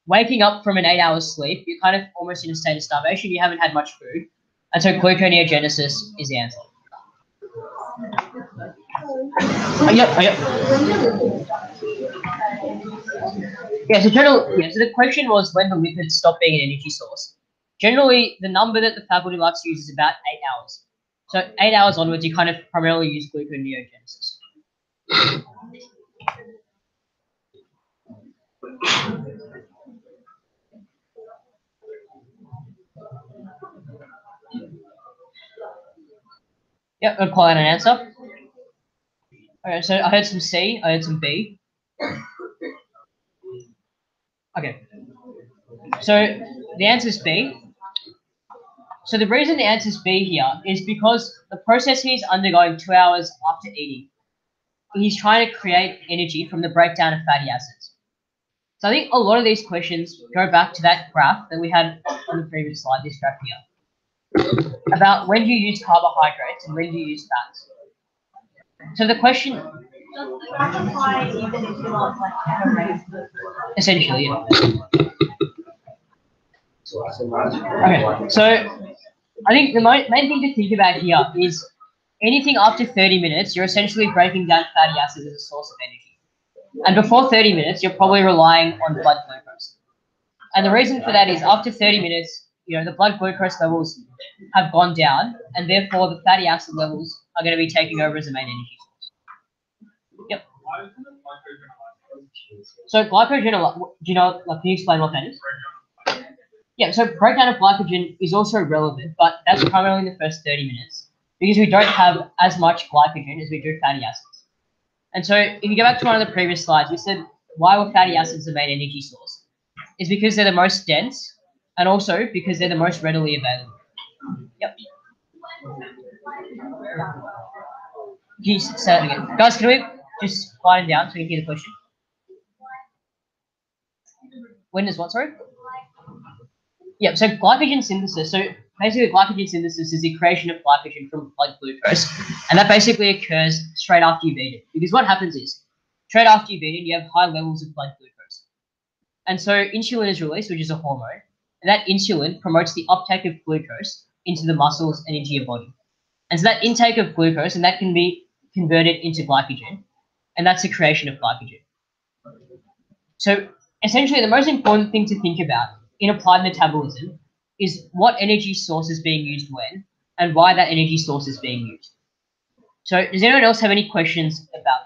waking up from an 8 hours sleep, you're kind of almost in a state of starvation. You haven't had much food. And so gluconeogenesis is the answer. Yep. Yeah, so so the question was when the lipid stopped being an energy source. Generally, the number that the faculty likes to use is about 8 hours. So 8 hours onwards, you kind of primarily use gluconeogenesis. Yep, I'll call out an answer. Okay, so I heard some C, I heard some B. Okay. So the answer is B. So the reason the answer is B here is because the process he's undergoing 2 hours after eating, he's trying to create energy from the breakdown of fatty acids. So I think a lot of these questions go back to that graph that we had on the previous slide, this graph here, about when do you use carbohydrates and when do you use fats. So the question... Essentially, yeah. Okay, so I think the main thing to think about here is anything after 30 minutes, you're essentially breaking down fatty acids as a source of energy. And before 30 minutes, you're probably relying on blood glucose. And the reason for that is after 30 minutes, the blood glucose levels have gone down, and therefore the fatty acid levels are going to be taking over as the main energy source. Yep. So glycogen, can you explain what that is? Yeah, so breakdown of glycogen is also relevant, but that's primarily in the first 30 minutes because we don't have as much glycogen as we do fatty acids. And so if you go back to one of the previous slides, we said why were fatty acids the main energy source? It's because they're the most dense and also because they're the most readily available. Yep. Can you say that again? Guys, can we just quiet it down so we can hear the question? When does what, sorry? Yeah, so glycogen synthesis. So basically glycogen synthesis is the creation of glycogen from blood glucose. And that basically occurs straight after you've eaten. Because what happens is, straight after you've eaten, you have high levels of blood glucose. And so insulin is released, which is a hormone. And that insulin promotes the uptake of glucose into the muscles and into your body. And so that intake of glucose, and that can be converted into glycogen. And that's the creation of glycogen. So essentially the most important thing to think about in applied metabolism is what energy source is being used when and why that energy source is being used. So does anyone else have any questions about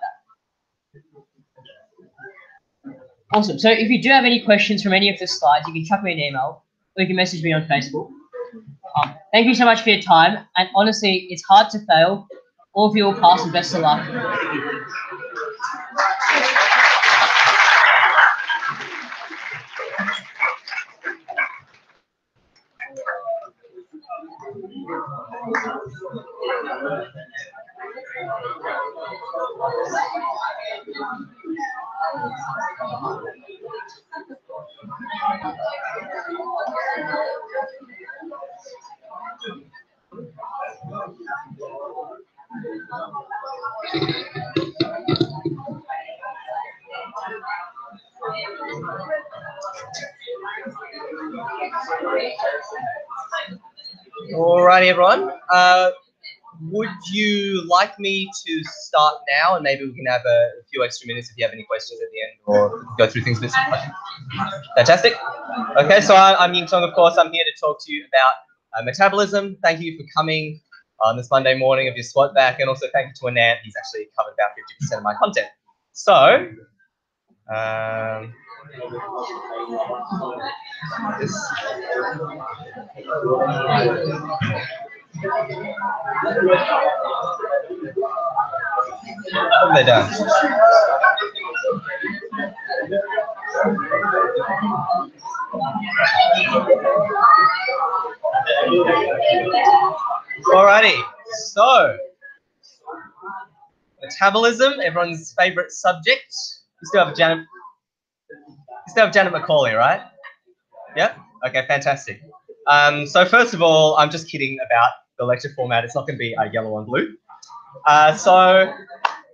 that? Awesome. So if you do have any questions from any of the slides, you can chuck me an email or you can message me on Facebook. Thank you so much for your time. And honestly, it's hard to fail. All of you will pass and best of luck. Alrighty, everyone. Would you like me to start now, and maybe we can have a few extra minutes if you have any questions at the end, or go through things a bit? Fantastic. Okay, so I'm Ying Tong, of course. I'm here to talk to you about metabolism. Thank you for coming on this Monday morning of your SWOT back, and also thank you to Anant. He's actually covered about 50% of my content. So, what have they done? Alrighty, so metabolism, everyone's favorite subject. You still have Janet McCauley, right? Yep. Okay, fantastic. So first of all, I'm just kidding about the lecture format. It's not going to be yellow and blue. So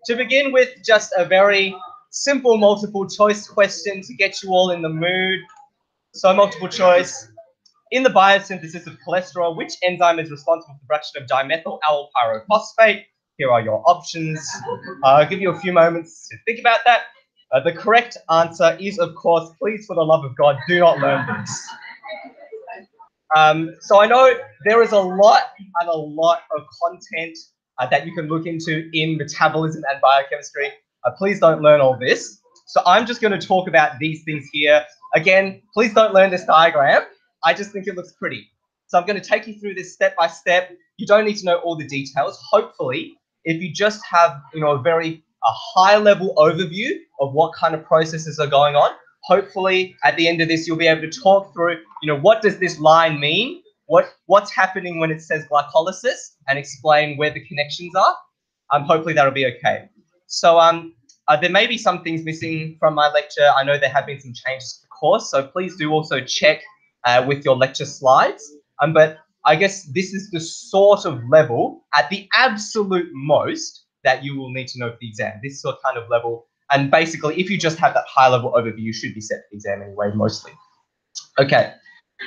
to begin with, just a very simple multiple choice question to get you all in the mood. So multiple choice. In the biosynthesis of cholesterol, which enzyme is responsible for the production of dimethyl allyl pyrophosphate? Here are your options. I'll give you a few moments to think about that. The correct answer is, of course, please, for the love of God, do not learn this. So I know there is a lot of content that you can look into in metabolism and biochemistry. Please don't learn all this. So I'm just going to talk about these things here. Again, please don't learn this diagram. I just think it looks pretty. So I'm going to take you through this step by step. You don't need to know all the details. Hopefully, if you just have a high level overview of what kind of processes are going on, hopefully at the end of this you'll be able to talk through, what does this line mean? What's happening when it says glycolysis, and explain where the connections are. Hopefully that'll be okay. So there may be some things missing from my lecture. I know there have been some changes to the course, so please do also check with your lecture slides. But I guess this is the sort of level at the absolute most that you will need to know for the exam. This sort of kind of level. And basically, if you just have that high level overview, you should be set for the exam anyway, mostly. Okay,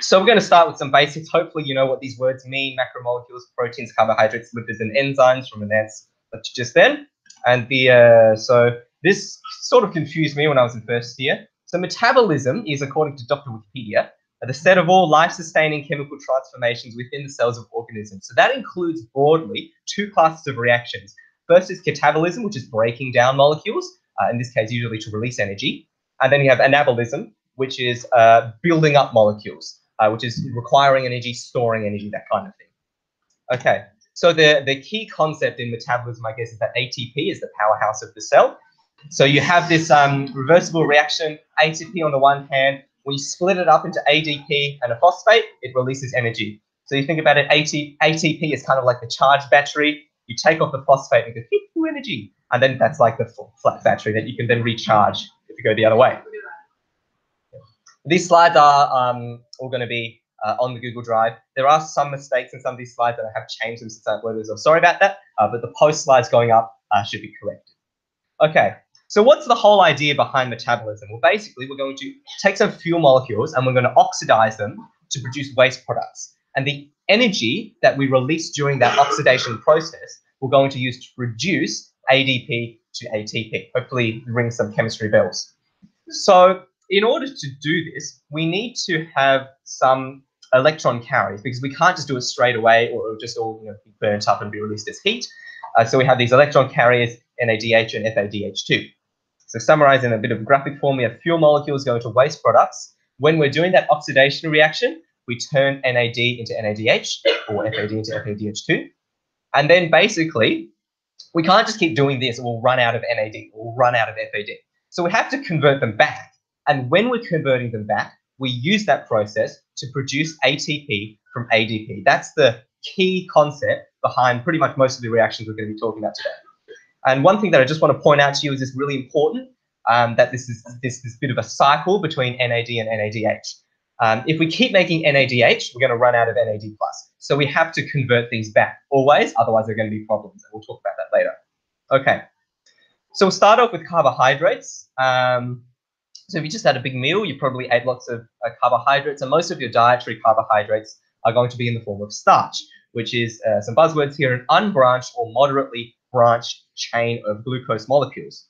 so we're going to start with some basics. Hopefully you know what these words mean: macromolecules, proteins, carbohydrates, lipids, and enzymes from Annette's lecture just then. And so this sort of confused me when I was in first year. So metabolism is, according to Dr. Wikipedia, the set of all life-sustaining chemical transformations within the cells of organisms. So that includes broadly two classes of reactions. First is catabolism, which is breaking down molecules, in this case usually to release energy. And then you have anabolism, which is building up molecules, which is requiring energy, storing energy, that kind of thing. Okay, so the key concept in metabolism, I guess, is that ATP is the powerhouse of the cell. So you have this reversible reaction, ATP on the one hand. When you split it up into ADP and a phosphate, it releases energy. So you think about it, ATP is kind of like the charged battery. You take off the phosphate and go, hit you energy. And then that's like the flat battery that you can then recharge if you go the other way. These slides are all going to be on the Google Drive. There are some mistakes in some of these slides that I have changed them since I uploaded, so sorry about that. But the post slides going up should be corrected. Okay, so what's the whole idea behind metabolism? Well, basically, we're going to take some fuel molecules and we're going to oxidize them to produce waste products. And the energy that we release during that oxidation process, we're going to use to reduce ADP to ATP. Hopefully, ring some chemistry bells. So in order to do this, we need to have some electron carriers, because we can't just do it straight away or just all be burnt up and be released as heat. So we have these electron carriers, NADH and FADH2. So summarizing a bit of graphic form, we have fuel molecules going to waste products. When we're doing that oxidation reaction, we turn NAD into NADH or FAD into FADH2. And then basically, we can't just keep doing this, we'll run out of NAD, we'll run out of FAD. So we have to convert them back. And when we're converting them back, we use that process to produce ATP from ADP. That's the key concept behind pretty much most of the reactions we're going to be talking about today. And one thing that I just want to point out to you is it's really important that this is this bit of a cycle between NAD and NADH. If we keep making NADH, we're going to run out of NAD+. So we have to convert these back always, otherwise there are going to be problems, and we'll talk about that later. Okay, so we'll start off with carbohydrates. So if you just had a big meal, you probably ate lots of carbohydrates, and most of your dietary carbohydrates are going to be in the form of starch, which is some buzzwords here, an unbranched or moderately branched chain of glucose molecules.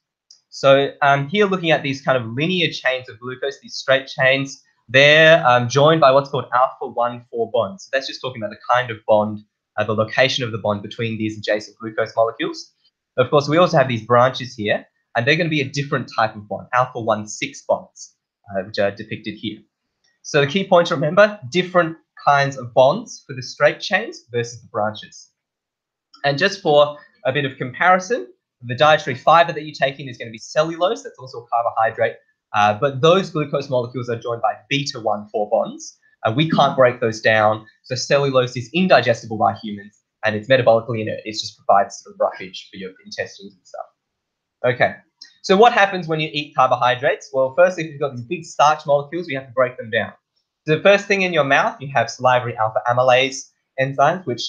So here looking at these kind of linear chains of glucose, these straight chains, they're joined by what's called alpha-1,4 bonds. So that's just talking about the kind of bond, the location of the bond between these adjacent glucose molecules. Of course, we also have these branches here, and they're going to be a different type of bond, alpha-1,6 bonds, which are depicted here. So the key point to remember, different kinds of bonds for the straight chains versus the branches. And just for a bit of comparison, the dietary fiber that you take in is going to be cellulose, that's also a carbohydrate, but those glucose molecules are joined by beta-1,4 bonds. We can't break those down, so cellulose is indigestible by humans, and it's metabolically inert. It just provides sort of roughage for your intestines and stuff. Okay, so what happens when you eat carbohydrates? Well, firstly, if you've got these big starch molecules, we have to break them down. So the first thing in your mouth, you have salivary alpha amylase enzymes, which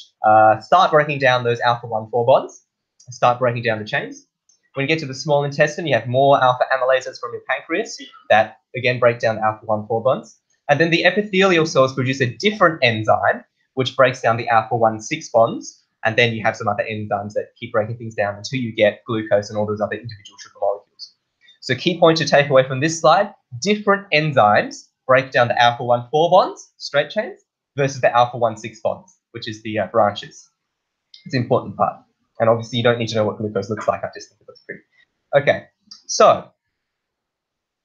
start breaking down those alpha-1,4 bonds, start breaking down the chains. When you get to the small intestine, you have more alpha amylases from your pancreas that, again, break down the alpha-1,4 bonds. And then the epithelial cells produce a different enzyme, which breaks down the alpha-1,6 bonds. and then you have some other enzymes that keep breaking things down until you get glucose and all those other individual sugar molecules. So key point to take away from this slide, different enzymes break down the alpha-1,4 bonds, straight chains, versus the alpha-1,6 bonds, which is the branches. It's an important part. And obviously you don't need to know what glucose looks like, I just think it looks pretty. Okay, so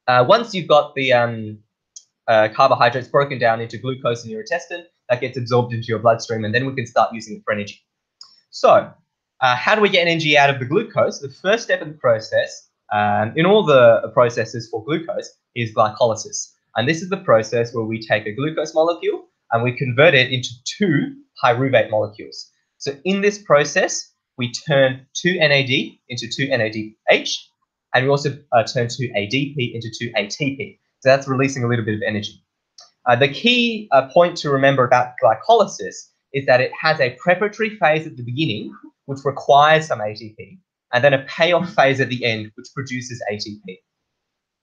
once you've got the carbohydrates broken down into glucose in your intestine, that gets absorbed into your bloodstream, and then we can start using it for energy. So how do we get energy out of the glucose? The first step in the process, in all the processes for glucose, is glycolysis. And this is the process where we take a glucose molecule and we convert it into 2 pyruvate molecules. So in this process, we turn 2 NAD into 2 NADH, and we also turn 2 ADP into 2 ATP. So that's releasing a little bit of energy. The key point to remember about glycolysis is that it has a preparatory phase at the beginning, which requires some ATP, and then a payoff phase at the end, which produces ATP.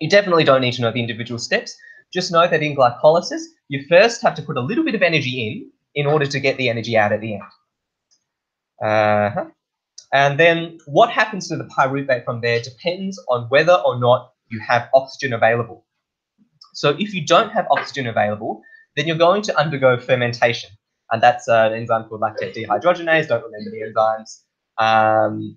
You definitely don't need to know the individual steps. Just know that in glycolysis, you first have to put a little bit of energy in order to get the energy out at the end. And then what happens to the pyruvate from there depends on whether or not you have oxygen available. So if you don't have oxygen available, then you're going to undergo fermentation. And that's an enzyme called lactate dehydrogenase. Don't remember the enzymes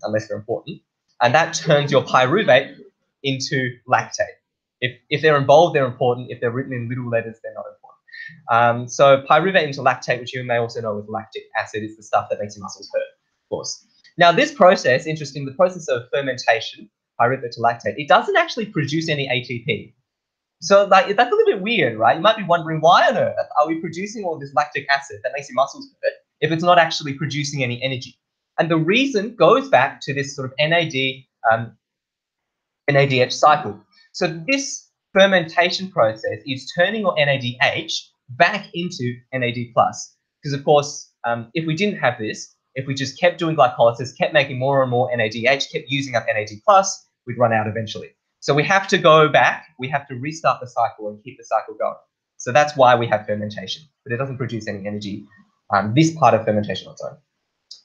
unless they're important. And that turns your pyruvate into lactate. If they're in bold, they're important. If they're written in little letters, they're not important. So pyruvate into lactate, which you may also know as lactic acid, is the stuff that makes your muscles hurt, of course. Now, this process, interesting, the process of fermentation, pyruvate to lactate, it doesn't actually produce any ATP. So that's a little bit weird, right? You might be wondering, why on earth are we producing all this lactic acid that makes your muscles hurt if it's not actually producing any energy? And the reason goes back to this sort of NADH cycle. So this fermentation process is turning your NADH back into NAD+. Because, of course, if we didn't have this, if we just kept doing glycolysis, kept making more and more NADH, kept using up NAD+, we'd run out eventually. So we have to go back, we have to restart the cycle and keep the cycle going. So that's why we have fermentation, but it doesn't produce any energy, this part of fermentation on its own.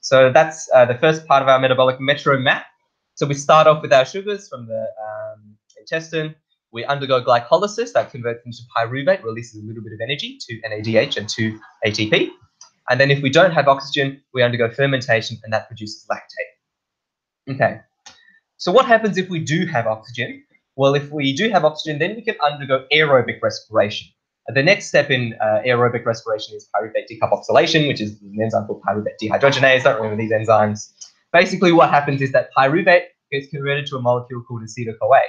So that's the first part of our metabolic metro map. So we start off with our sugars from the intestine. We undergo glycolysis, that converts into pyruvate, releases a little bit of energy to NADH and to ATP. And then if we don't have oxygen, we undergo fermentation, and that produces lactate. Okay, so what happens if we do have oxygen? Well, if we do have oxygen, then we can undergo aerobic respiration. The next step in aerobic respiration is pyruvate decarboxylation, which is an enzyme called pyruvate dehydrogenase. Don't remember these enzymes. Basically, what happens is that pyruvate gets converted to a molecule called acetyl-CoA.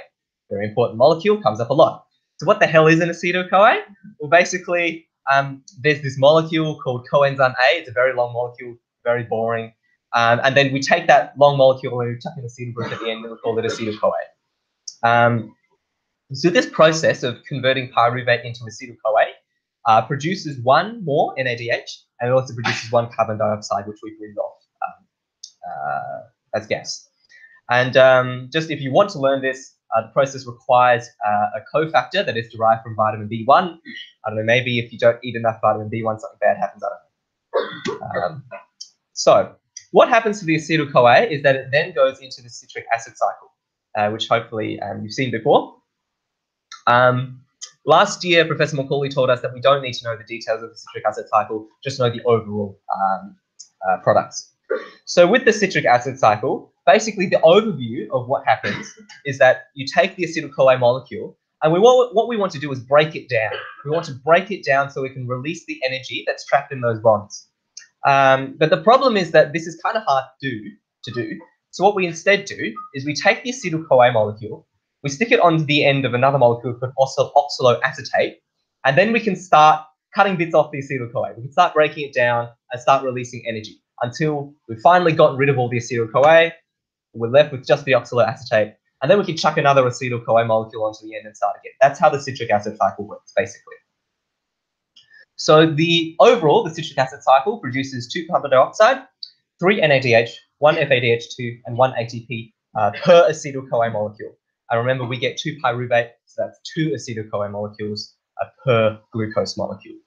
Very important molecule, comes up a lot. So what the hell is an acetyl-CoA? Well, basically, there's this molecule called coenzyme A. It's a very long molecule, very boring. And then we take that long molecule and we chuck an acetyl group at the end and we call it acetyl-CoA. So this process of converting pyruvate into acetyl-CoA produces one more NADH, and it also produces one carbon dioxide, which we breathe off as gas. And just if you want to learn this, the process requires a cofactor that is derived from vitamin B1. I don't know, maybe if you don't eat enough vitamin B1, something bad happens, I don't know. So what happens to the acetyl-CoA is that it then goes into the citric acid cycle, which hopefully you've seen before. Last year, Professor Macaulay told us that we don't need to know the details of the citric acid cycle, just know the overall products. So with the citric acid cycle, basically the overview of what happens is that you take the acetyl-CoA molecule, and what we want to do is break it down. We want to break it down so we can release the energy that's trapped in those bonds. But the problem is that this is kind of hard to do. So what we instead do is we take the acetyl-CoA molecule, we stick it on the end of another molecule called oxaloacetate, and then we can start cutting bits off the acetyl-CoA. We can start breaking it down and start releasing energy until we've finally gotten rid of all the acetyl-CoA. We're left with just the oxaloacetate, and then we can chuck another acetyl-CoA molecule onto the end and start again. That's how the citric acid cycle works, basically. So the citric acid cycle produces 2 carbon dioxide, 3 NADH, 1 FADH2, and 1 ATP per acetyl-CoA molecule. And remember, we get 2 pyruvate, so that's 2 acetyl-CoA molecules per glucose molecule.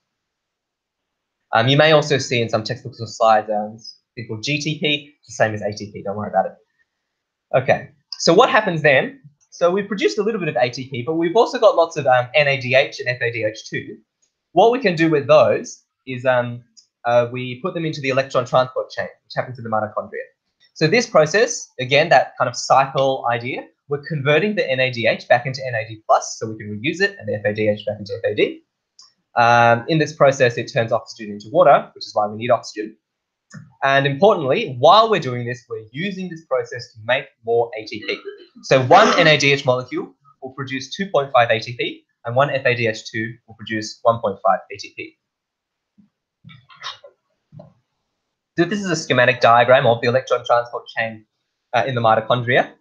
You may also see in some textbooks or slides thing called GTP, the same as ATP. Don't worry about it. Okay, so what happens then? So we've produced a little bit of ATP, but we've also got lots of NADH and FADH2. What we can do with those is we put them into the electron transport chain, which happens in the mitochondria. So this process, again, that kind of cycle idea, we're converting the NADH back into NAD+, so we can reuse it, and the FADH back into FAD. In this process, it turns oxygen into water, which is why we need oxygen. And importantly, while we're doing this, we're using this process to make more ATP. So one NADH molecule will produce 2.5 ATP, and one FADH2 will produce 1.5 ATP. So this is a schematic diagram of the electron transport chain in the mitochondria.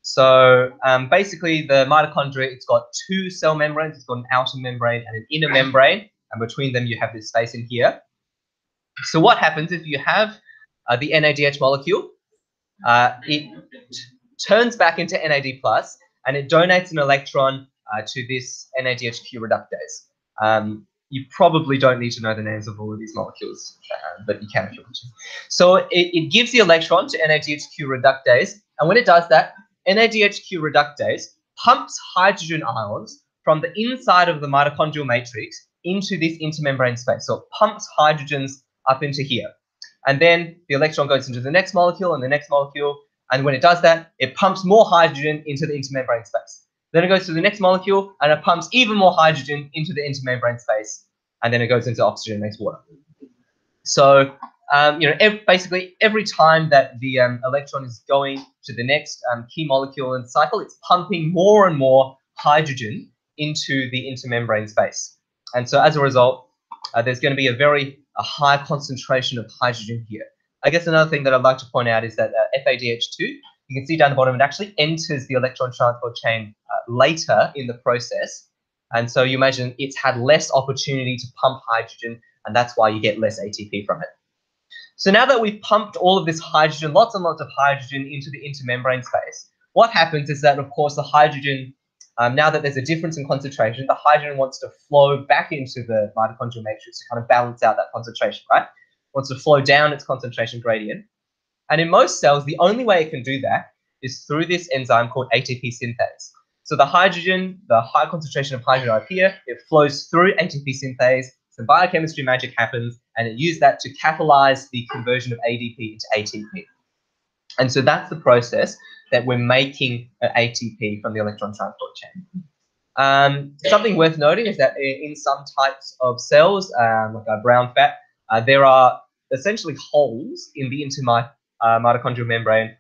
So basically, the mitochondria, it's got two cell membranes. It's got an outer membrane and an inner membrane, and between them you have this space in here. So what happens if you have the NADH molecule? It turns back into NAD+, and it donates an electron to this NADHQ reductase. You probably don't need to know the names of all of these molecules, but you can if you want to. So it gives the electron to NADHQ reductase, and when it does that, NADHQ reductase pumps hydrogen ions from the inside of the mitochondrial matrix into this intermembrane space. So it pumps hydrogens up into here. And then the electron goes into the next molecule and the next molecule, and when it does that, it pumps more hydrogen into the intermembrane space. Then it goes to the next molecule, and it pumps even more hydrogen into the intermembrane space, and then it goes into oxygen and makes water. So, basically every time that the electron is going to the next key molecule in the cycle, it's pumping more and more hydrogen into the intermembrane space. And so as a result, there's going to be a high concentration of hydrogen here. I guess another thing that I'd like to point out is that FADH2, you can see down the bottom, it actually enters the electron transport chain later in the process. And so you imagine it's had less opportunity to pump hydrogen, and that's why you get less ATP from it. So now that we've pumped all of this hydrogen, lots and lots of hydrogen into the intermembrane space, what happens is that, of course, the hydrogen, now that there's a difference in concentration, the hydrogen wants to flow back into the mitochondrial matrix to kind of balance out that concentration, right? It wants to flow down its concentration gradient. And in most cells, the only way it can do that is through this enzyme called ATP synthase. So the hydrogen, the high concentration of hydrogen up here, it flows through ATP synthase, some biochemistry magic happens, and it used that to catalyze the conversion of ADP into ATP. And so that's the process that we're making ATP from the electron transport chain. Something worth noting is that in some types of cells, like a brown fat, there are essentially holes in the mitochondrial membrane,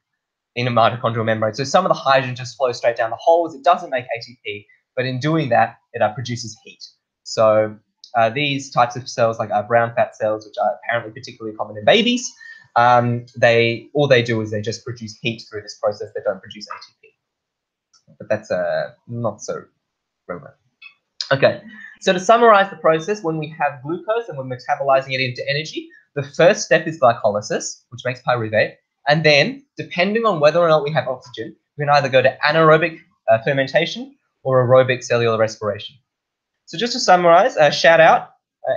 in a mitochondrial membrane. So some of the hydrogen just flows straight down the holes. It doesn't make ATP, but in doing that, it produces heat. So these types of cells, like brown fat cells, which are apparently particularly common in babies, all they do is they just produce heat through this process. They don't produce ATP. But that's not so relevant. Okay, so to summarize the process, when we have glucose and we're metabolizing it into energy, the first step is glycolysis, which makes pyruvate. And then, depending on whether or not we have oxygen, we can either go to anaerobic fermentation or aerobic cellular respiration. So just to summarize, shout out,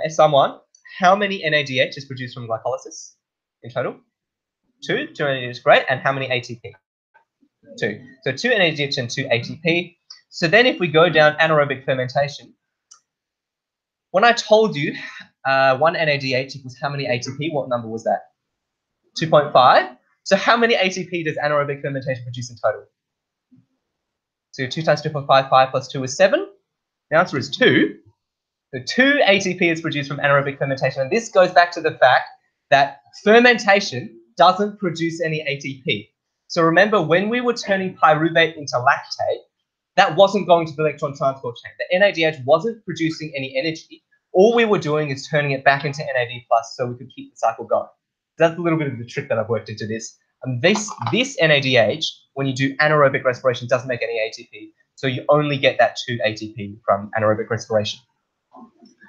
someone, how many NADH is produced from glycolysis in total? 2 NADH is great. And how many ATP? 2. So 2 NADH and 2 ATP. So then if we go down anaerobic fermentation, when I told you 1 NADH equals how many ATP, what number was that? 2.5. So how many ATP does anaerobic fermentation produce in total? So 2 times 2.5, 5 plus 2 is 7. The answer is 2. So 2 ATP is produced from anaerobic fermentation. And this goes back to the fact that fermentation doesn't produce any ATP. So remember, when we were turning pyruvate into lactate, that wasn't going to the electron transport chain. The NADH wasn't producing any energy. All we were doing is turning it back into NAD+ so we could keep the cycle going. That's a little bit of the trick that I've worked into this. And this NADH, when you do anaerobic respiration, doesn't make any ATP. So you only get that 2 ATP from anaerobic respiration.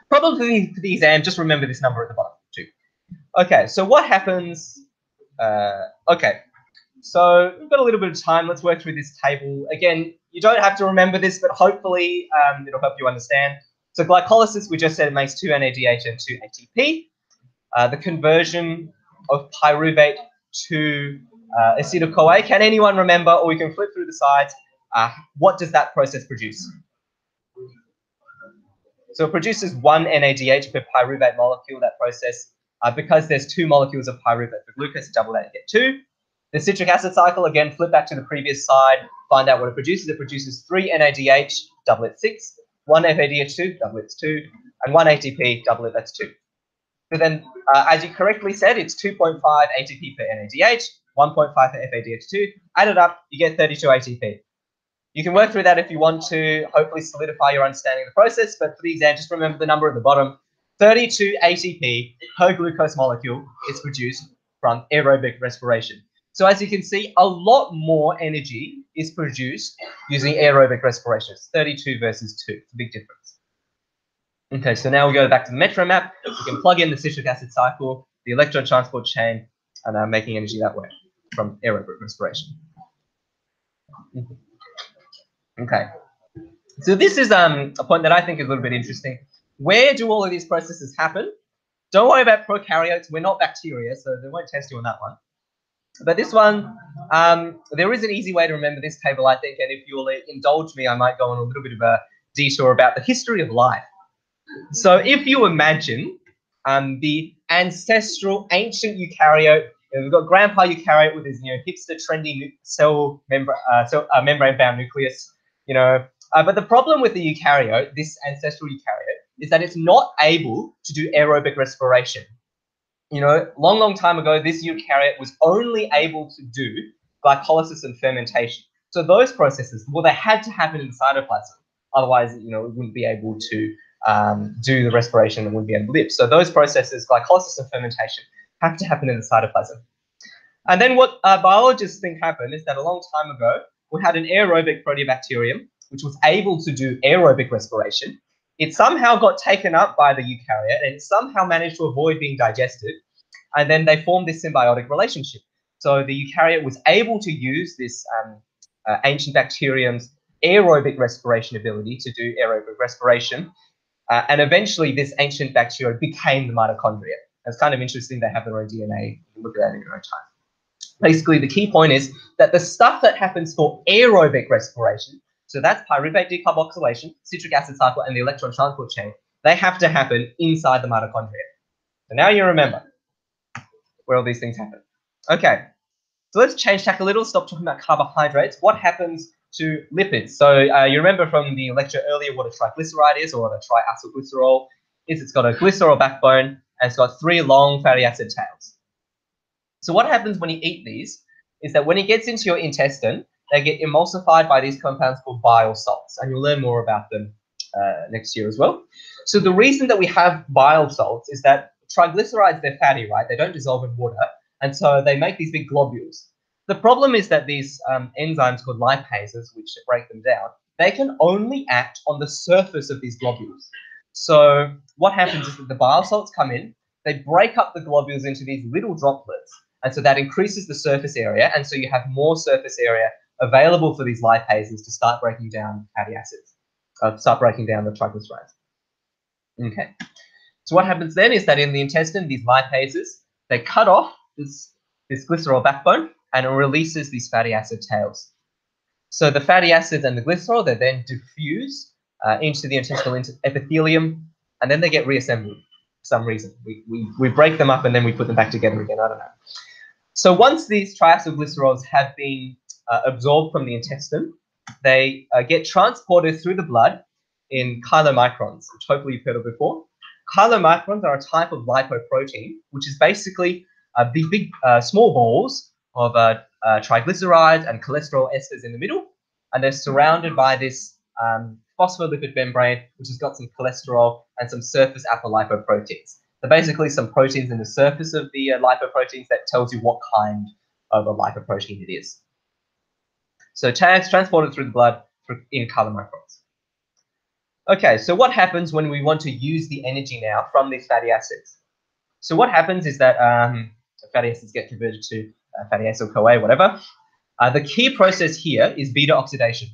Probably for the exam, just remember this number at the bottom, 2. Okay, so what happens? Okay, so we've got a little bit of time. Let's work through this table. Again, you don't have to remember this, but hopefully it'll help you understand. So glycolysis, we just said it makes 2 NADH and 2 ATP. The conversion of pyruvate to acetyl-CoA. Can anyone remember, or we can flip through the sides, what does that process produce? So it produces 1 NADH per pyruvate molecule, that process. Because there's 2 molecules of pyruvate for glucose, double that, get 2. The citric acid cycle, again, flip back to the previous slide, find out what it produces. It produces 3 NADH, double it 6, 1 FADH2, double it's 2, and 1 ATP, double it, that's 2. So then, as you correctly said, it's 2.5 ATP per NADH, 1.5 for FADH2. Add it up, you get 32 ATP. You can work through that if you want to, hopefully solidify your understanding of the process, but for the exam, just remember the number at the bottom. 32 ATP per glucose molecule is produced from aerobic respiration. So as you can see, a lot more energy is produced using aerobic respiration. It's 32 versus 2. It's a big difference. Okay, so now we go back to the metro map. We can plug in the citric acid cycle, the electron transport chain, and making energy that way from aerobic respiration. Okay, so this is a point that I think is a little bit interesting. Where do all of these processes happen? Don't worry about prokaryotes. We're not bacteria, so they won't test you on that one. But this one, there is an easy way to remember this table, I think, and if you'll indulge me, I might go on a little bit of a detour about the history of life. So if you imagine the ancestral ancient eukaryote, we've got grandpa eukaryote with his hipster trendy membrane-bound nucleus, but the problem with the eukaryote, this ancestral eukaryote, is that it's not able to do aerobic respiration. Long time ago, this eukaryote was only able to do glycolysis and fermentation. So those processes, well, they had to happen in the cytoplasm. Otherwise, it wouldn't be able to do the respiration and wouldn't be able to live. So those processes, glycolysis and fermentation, have to happen in the cytoplasm. And then what biologists think happened is that a long time ago, we had an aerobic proteobacterium, which was able to do aerobic respiration. It somehow got taken up by the eukaryote and it somehow managed to avoid being digested. And then they formed this symbiotic relationship. So the eukaryote was able to use this ancient bacterium's aerobic respiration ability to do aerobic respiration. And eventually this ancient bacteria became the mitochondria. It's kind of interesting they have their own DNA. You can look at that in your own time. Basically, the key point is that the stuff that happens for aerobic respiration, so that's pyruvate decarboxylation, citric acid cycle, and the electron transport chain, they have to happen inside the mitochondria. So now you remember where all these things happen. Okay, so let's change tack a little, stop talking about carbohydrates. What happens to lipids? So you remember from the lecture earlier what a triglyceride is, or what a triacylglycerol is. It's got a glycerol backbone, and it's got 3 long fatty acid tails. So what happens when you eat these is that when it gets into your intestine, they get emulsified by these compounds called bile salts, and you'll learn more about them next year as well. So the reason that we have bile salts is that triglycerides, they're fatty, right? They don't dissolve in water, and so they make these big globules. The problem is that these enzymes called lipases, which break them down, they can only act on the surface of these globules. So what happens is that the bile salts come in, they break up the globules into these little droplets, and so that increases the surface area, and so you have more surface area available for these lipases to start breaking down fatty acids, start breaking down the triglycerides. Okay, so what happens then is that in the intestine, these lipases, they cut off this glycerol backbone, and it releases these fatty acid tails. So the fatty acids and the glycerol, they then diffuse into the intestinal epithelium, and then they get reassembled for some reason. We break them up and then we put them back together again, I don't know. So once these triacylglycerols have been absorbed from the intestine, they get transported through the blood in chylomicrons, which hopefully you've heard of before. Chylomicrons are a type of lipoprotein, which is basically big small balls of triglycerides and cholesterol esters in the middle, and they're surrounded by this phospholipid membrane, which has got some cholesterol and some surface apolipoproteins. So basically some proteins in the surface of the lipoproteins that tells you what kind of a lipoprotein it is. So tags transported through the blood in chylomicrons. Okay, so what happens when we want to use the energy now from these fatty acids? So what happens is that fatty acids get converted to fatty acyl-CoA, whatever. The key process here is beta oxidation.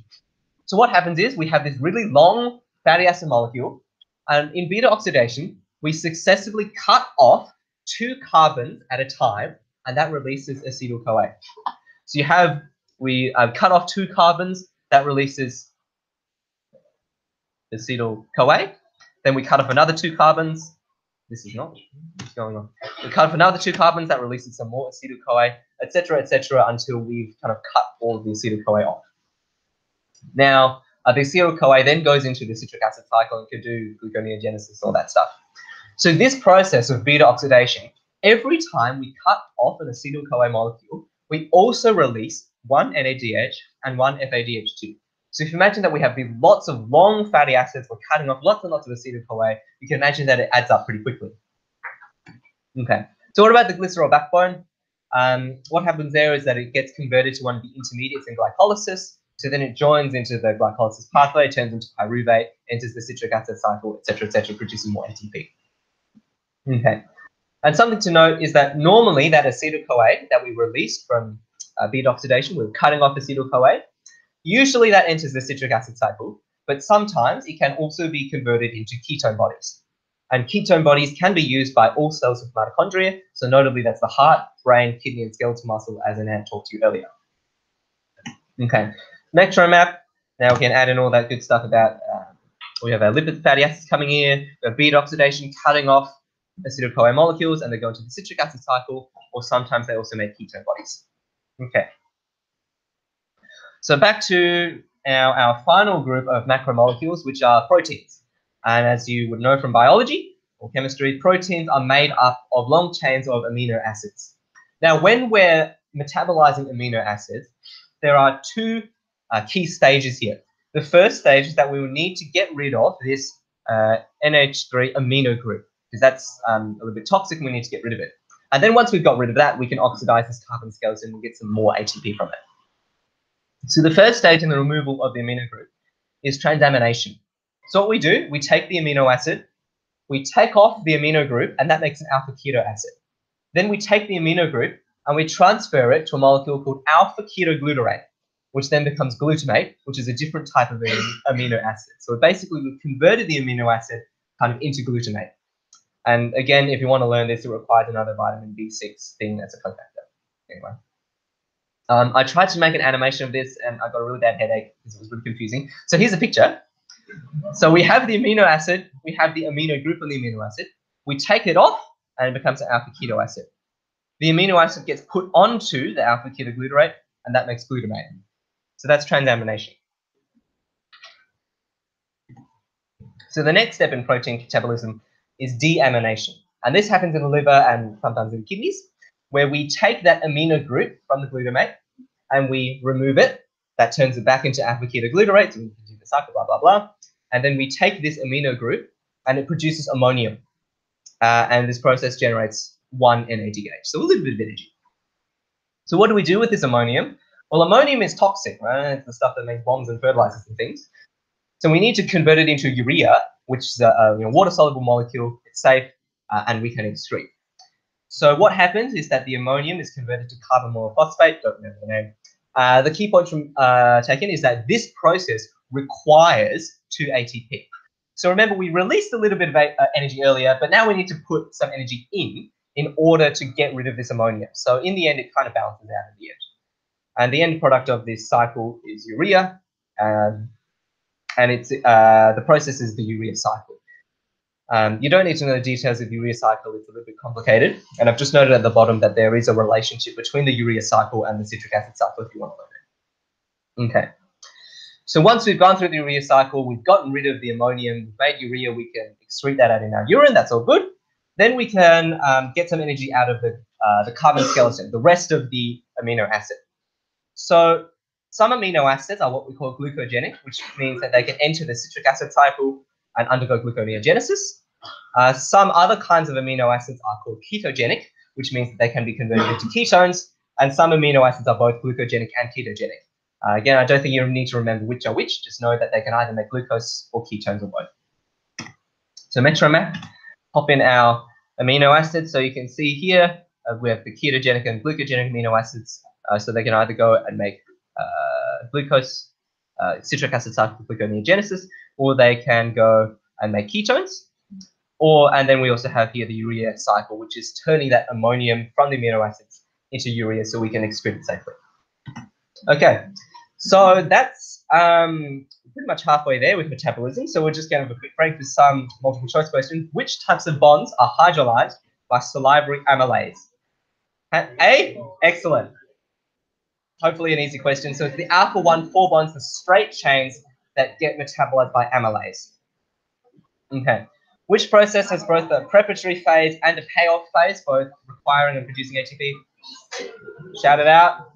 So what happens is we have this really long fatty acid molecule, and in beta oxidation, we successively cut off 2 carbons at a time, and that releases acetyl-CoA. So we cut off 2 carbons, that releases acetyl-CoA. Then we cut off another 2 carbons. This is not what's going on. We cut off another 2 carbons, that releases some more acetyl-CoA, etc., until we've kind of cut all of the acetyl-CoA off. Now, the acetyl-CoA then goes into the citric acid cycle and can do gluconeogenesis, all that stuff. So this process of beta oxidation, every time we cut off an acetyl-CoA molecule, we also release one NADH and one FADH2. So if you imagine that we have these lots of long fatty acids, we're cutting off lots and lots of acetyl-CoA, you can imagine that it adds up pretty quickly. Okay, so what about the glycerol backbone? What happens there is that it gets converted to one of the intermediates in glycolysis. So then it joins into the glycolysis pathway, turns into pyruvate, enters the citric acid cycle, etc., producing more ATP. Okay, and something to note is that normally that acetyl-CoA that we released from beta oxidation, we're cutting off acetyl-CoA. Usually that enters the citric acid cycle, but sometimes it can also be converted into ketone bodies. And ketone bodies can be used by all cells of mitochondria, so notably that's the heart, brain, kidney, and skeletal muscle, as Anand talked to you earlier. Okay, Metro map. Now we can add in all that good stuff about, we have our lipid fatty acids coming in, we have beta oxidation cutting off acetyl-CoA molecules, and they go into the citric acid cycle, or sometimes they also make ketone bodies. Okay. So back to our final group of macromolecules, which are proteins. And as you would know from biology or chemistry, proteins are made up of long chains of amino acids. Now, when we're metabolizing amino acids, there are 2 key stages here. The first stage is that we will need to get rid of this NH3 amino group, because that's a little bit toxic and we need to get rid of it. And then once we've got rid of that, we can oxidize this carbon skeleton and get some more ATP from it. So the first stage in the removal of the amino group is transamination. So what we do, we take the amino acid, we take off the amino group, and that makes an alpha keto acid. Then we take the amino group and we transfer it to a molecule called alpha ketoglutarate, which then becomes glutamate, which is a different type of amino acid. So basically we've converted the amino acid kind of into glutamate. And again, if you want to learn this, it requires another vitamin B6 thing that's a cofactor. Anyway. I tried to make an animation of this and I got a really bad headache because it was really confusing. So here's a picture. So we have the amino acid, we have the amino group on the amino acid. We take it off and it becomes an alpha keto acid. The amino acid gets put onto the alpha ketoglutarate and that makes glutamate. So that's transamination. So the next step in protein catabolism is deamination. And this happens in the liver and sometimes in the kidneys, where we take that amino group from the glutamate and we remove it. That turns it back into alpha ketoglutarate, so we can do the cycle, blah, blah, blah. And then we take this amino group and it produces ammonium. And this process generates 1 NADH, so a little bit of energy. So what do we do with this ammonium? Well, ammonium is toxic, right? It's the stuff that makes bombs and fertilizers and things. So we need to convert it into urea, which is a water-soluble molecule. It's safe, and we can excrete. So what happens is that the ammonium is converted to carbon monophosphate. Don't remember the name. The key point from taken is that this process requires 2 ATP. So remember, we released a little bit of energy earlier, but now we need to put some energy in order to get rid of this ammonia. So in the end, it kind of balances out at the end. And the end product of this cycle is urea, and it's the process is the urea cycle. You don't need to know the details of the urea cycle, it's a little bit complicated. And I've just noted at the bottom that there is a relationship between the urea cycle and the citric acid cycle if you want to learn it. Okay. So once we've gone through the urea cycle, we've gotten rid of the ammonium, we've made urea, we can excrete that out in our urine, that's all good. Then we can get some energy out of the carbon skeleton, the rest of the amino acid. So some amino acids are what we call glucogenic, which means that they can enter the citric acid cycle and undergo gluconeogenesis. Some other kinds of amino acids are called ketogenic, which means that they can be converted into ketones, and some amino acids are both glucogenic and ketogenic. Again, I don't think you need to remember which are which, just know that they can either make glucose or ketones or both. So Metro map, pop in our amino acids. So you can see here, we have the ketogenic and glucogenic amino acids, so they can either go and make glucose, citric acid cycle gluconeogenesis, or they can go and make ketones. And then we also have here the urea cycle, which is turning that ammonium from the amino acids into urea so we can excrete it safely. Okay, so that's pretty much halfway there with metabolism. So we're just going to have a quick break with some multiple choice questions. Which types of bonds are hydrolyzed by salivary amylase? A, excellent. Hopefully an easy question. So it's the alpha 1 4 bonds, the straight chains that get metabolized by amylase. Okay. Which process has both a preparatory phase and a payoff phase, both requiring and producing ATP? Shout it out.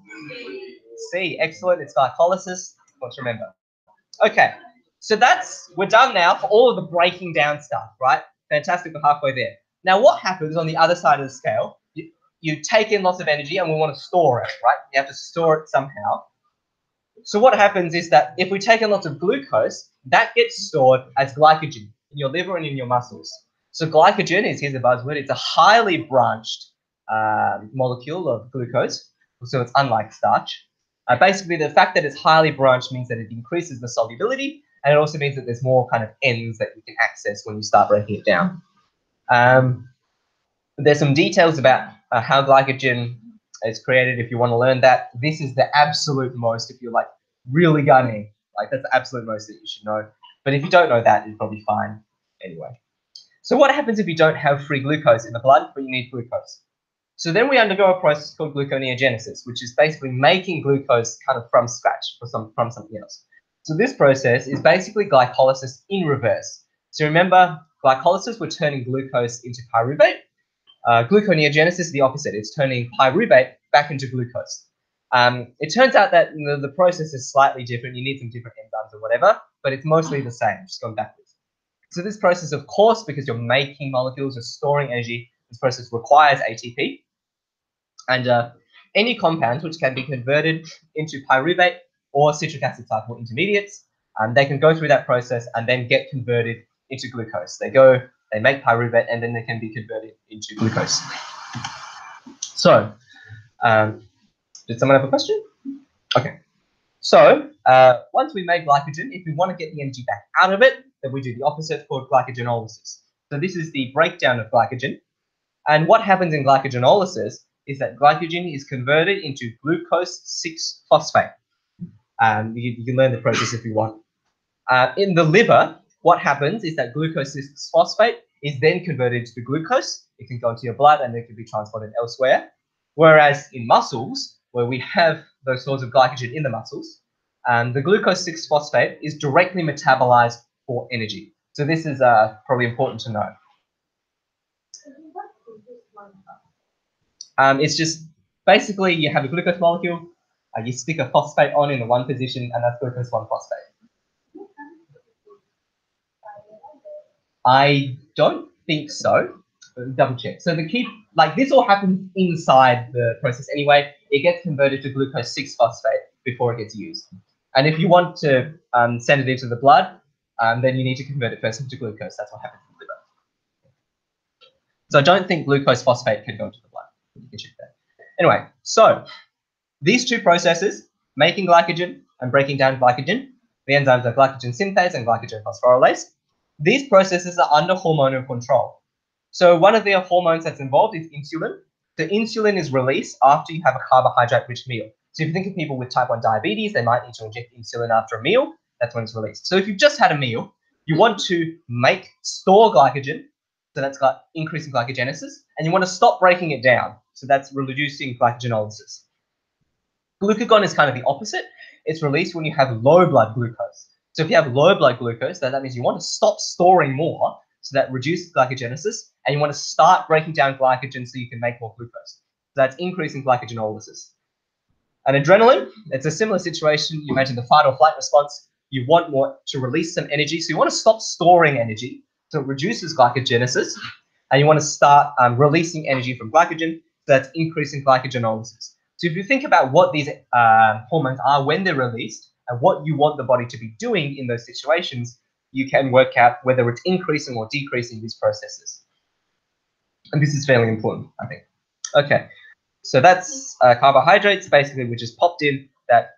C, excellent. It's glycolysis. Let's remember. Okay. So we're done now for all of the breaking down stuff, right? Fantastic. We're halfway there. Now, what happens on the other side of the scale? You take in lots of energy and we want to store it, right? You have to store it somehow. So what happens is that if we take in lots of glucose, that gets stored as glycogen in your liver and in your muscles. So glycogen is, here's a buzzword, it's a highly branched molecule of glucose, so it's unlike starch. Basically, the fact that it's highly branched means that it increases the solubility, and it also means that there's more kind of ends that you can access when you start breaking it down. There's some details about how glycogen is created if you want to learn that. This is the absolute most if you're like really gunning. Like that's the absolute most that you should know. But if you don't know that, you're probably fine anyway. So what happens if you don't have free glucose in the blood, but you need glucose? So then we undergo a process called gluconeogenesis, which is basically making glucose kind of from scratch from something else. So this process is basically glycolysis in reverse. So remember, glycolysis, we're turning glucose into pyruvate. Gluconeogenesis is the opposite. It's turning pyruvate back into glucose. It turns out that the process is slightly different. You need some different enzymes or whatever, but it's mostly the same, just going backwards. So this process, of course, because you're making molecules, you're storing energy, this process requires ATP. And any compounds which can be converted into pyruvate or citric acid cycle intermediates, they can go through that process and then get converted into glucose. They make pyruvate and then they can be converted into glucose. So, did someone have a question? Okay. So, once we make glycogen, if we want to get the energy back out of it, then we do the opposite called glycogenolysis. So this is the breakdown of glycogen. And what happens in glycogenolysis is that glycogen is converted into glucose 6-phosphate. You can learn the process if you want. In the liver, what happens is that glucose 6-phosphate is then converted to glucose. It can go into your blood and it can be transported elsewhere. Whereas in muscles, where we have those sorts of glycogen in the muscles, the glucose 6-phosphate is directly metabolized for energy. So this is probably important to know. It's just basically you have a glucose molecule, you stick a phosphate on in the one position, and that's glucose 1-phosphate. I don't think so. Double check. So the key, like this all happens inside the process anyway. It gets converted to glucose 6-phosphate before it gets used. And if you want to send it into the blood, then you need to convert it first into glucose. That's what happens in the liver. So I don't think glucose phosphate can go into the blood. You can check that. Anyway, so these two processes, making glycogen and breaking down glycogen, the enzymes are glycogen synthase and glycogen phosphorylase. These processes are under hormonal control. So one of the hormones that's involved is insulin. The insulin is released after you have a carbohydrate-rich meal. So if you think of people with type 1 diabetes, they might need to inject insulin after a meal. That's when it's released. So if you've just had a meal, you want to store glycogen. So that's got increasing glycogenesis. And you want to stop breaking it down. So that's reducing glycogenolysis. Glucagon is kind of the opposite. It's released when you have low blood glucose. So if you have low blood glucose, then that means you want to stop storing more, so that reduces glycogenesis, and you want to start breaking down glycogen so you can make more glucose. So that's increasing glycogenolysis. And adrenaline, it's a similar situation. You imagine the fight or flight response. You want more to release some energy, so you want to stop storing energy, so it reduces glycogenesis, and you want to start releasing energy from glycogen, so that's increasing glycogenolysis. So if you think about what these hormones are when they're released and what you want the body to be doing in those situations, you can work out whether it's increasing or decreasing these processes. And this is fairly important, I think. Okay, so that's carbohydrates, basically, which is popped in that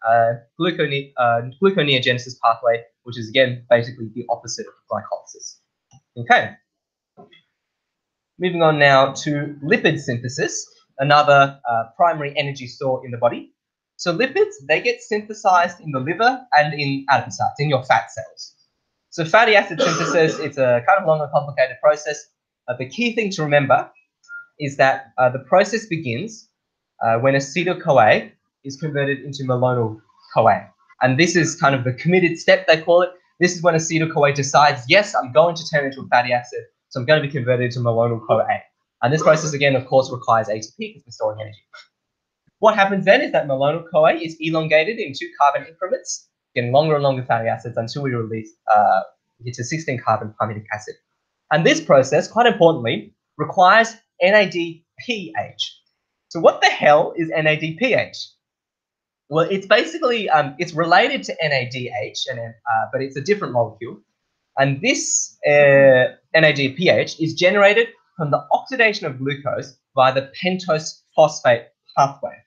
gluconeogenesis pathway, which is, again, basically the opposite of glycolysis. Okay, Moving on now to lipid synthesis, another primary energy store in the body. So lipids, they get synthesized in the liver and in adipocytes, in your fat cells. So fatty acid synthesis, it's a kind of long and complicated process. The key thing to remember is that the process begins when acetyl-CoA is converted into malonyl-CoA. And this is kind of the committed step, they call it. This is when acetyl-CoA decides, yes, I'm going to turn into a fatty acid, so I'm going to be converted to malonyl-CoA. And this process, again, of course, requires ATP because we're storing energy. What happens then is that malonyl-CoA is elongated in 2 carbon increments, getting longer and longer fatty acids until we release get to 16 carbon palmitic acid. And this process, quite importantly, requires NADPH. So what the hell is NADPH? Well, it's basically, it's related to NADH, but it's a different molecule. And this NADPH is generated from the oxidation of glucose via the pentose phosphate pathway,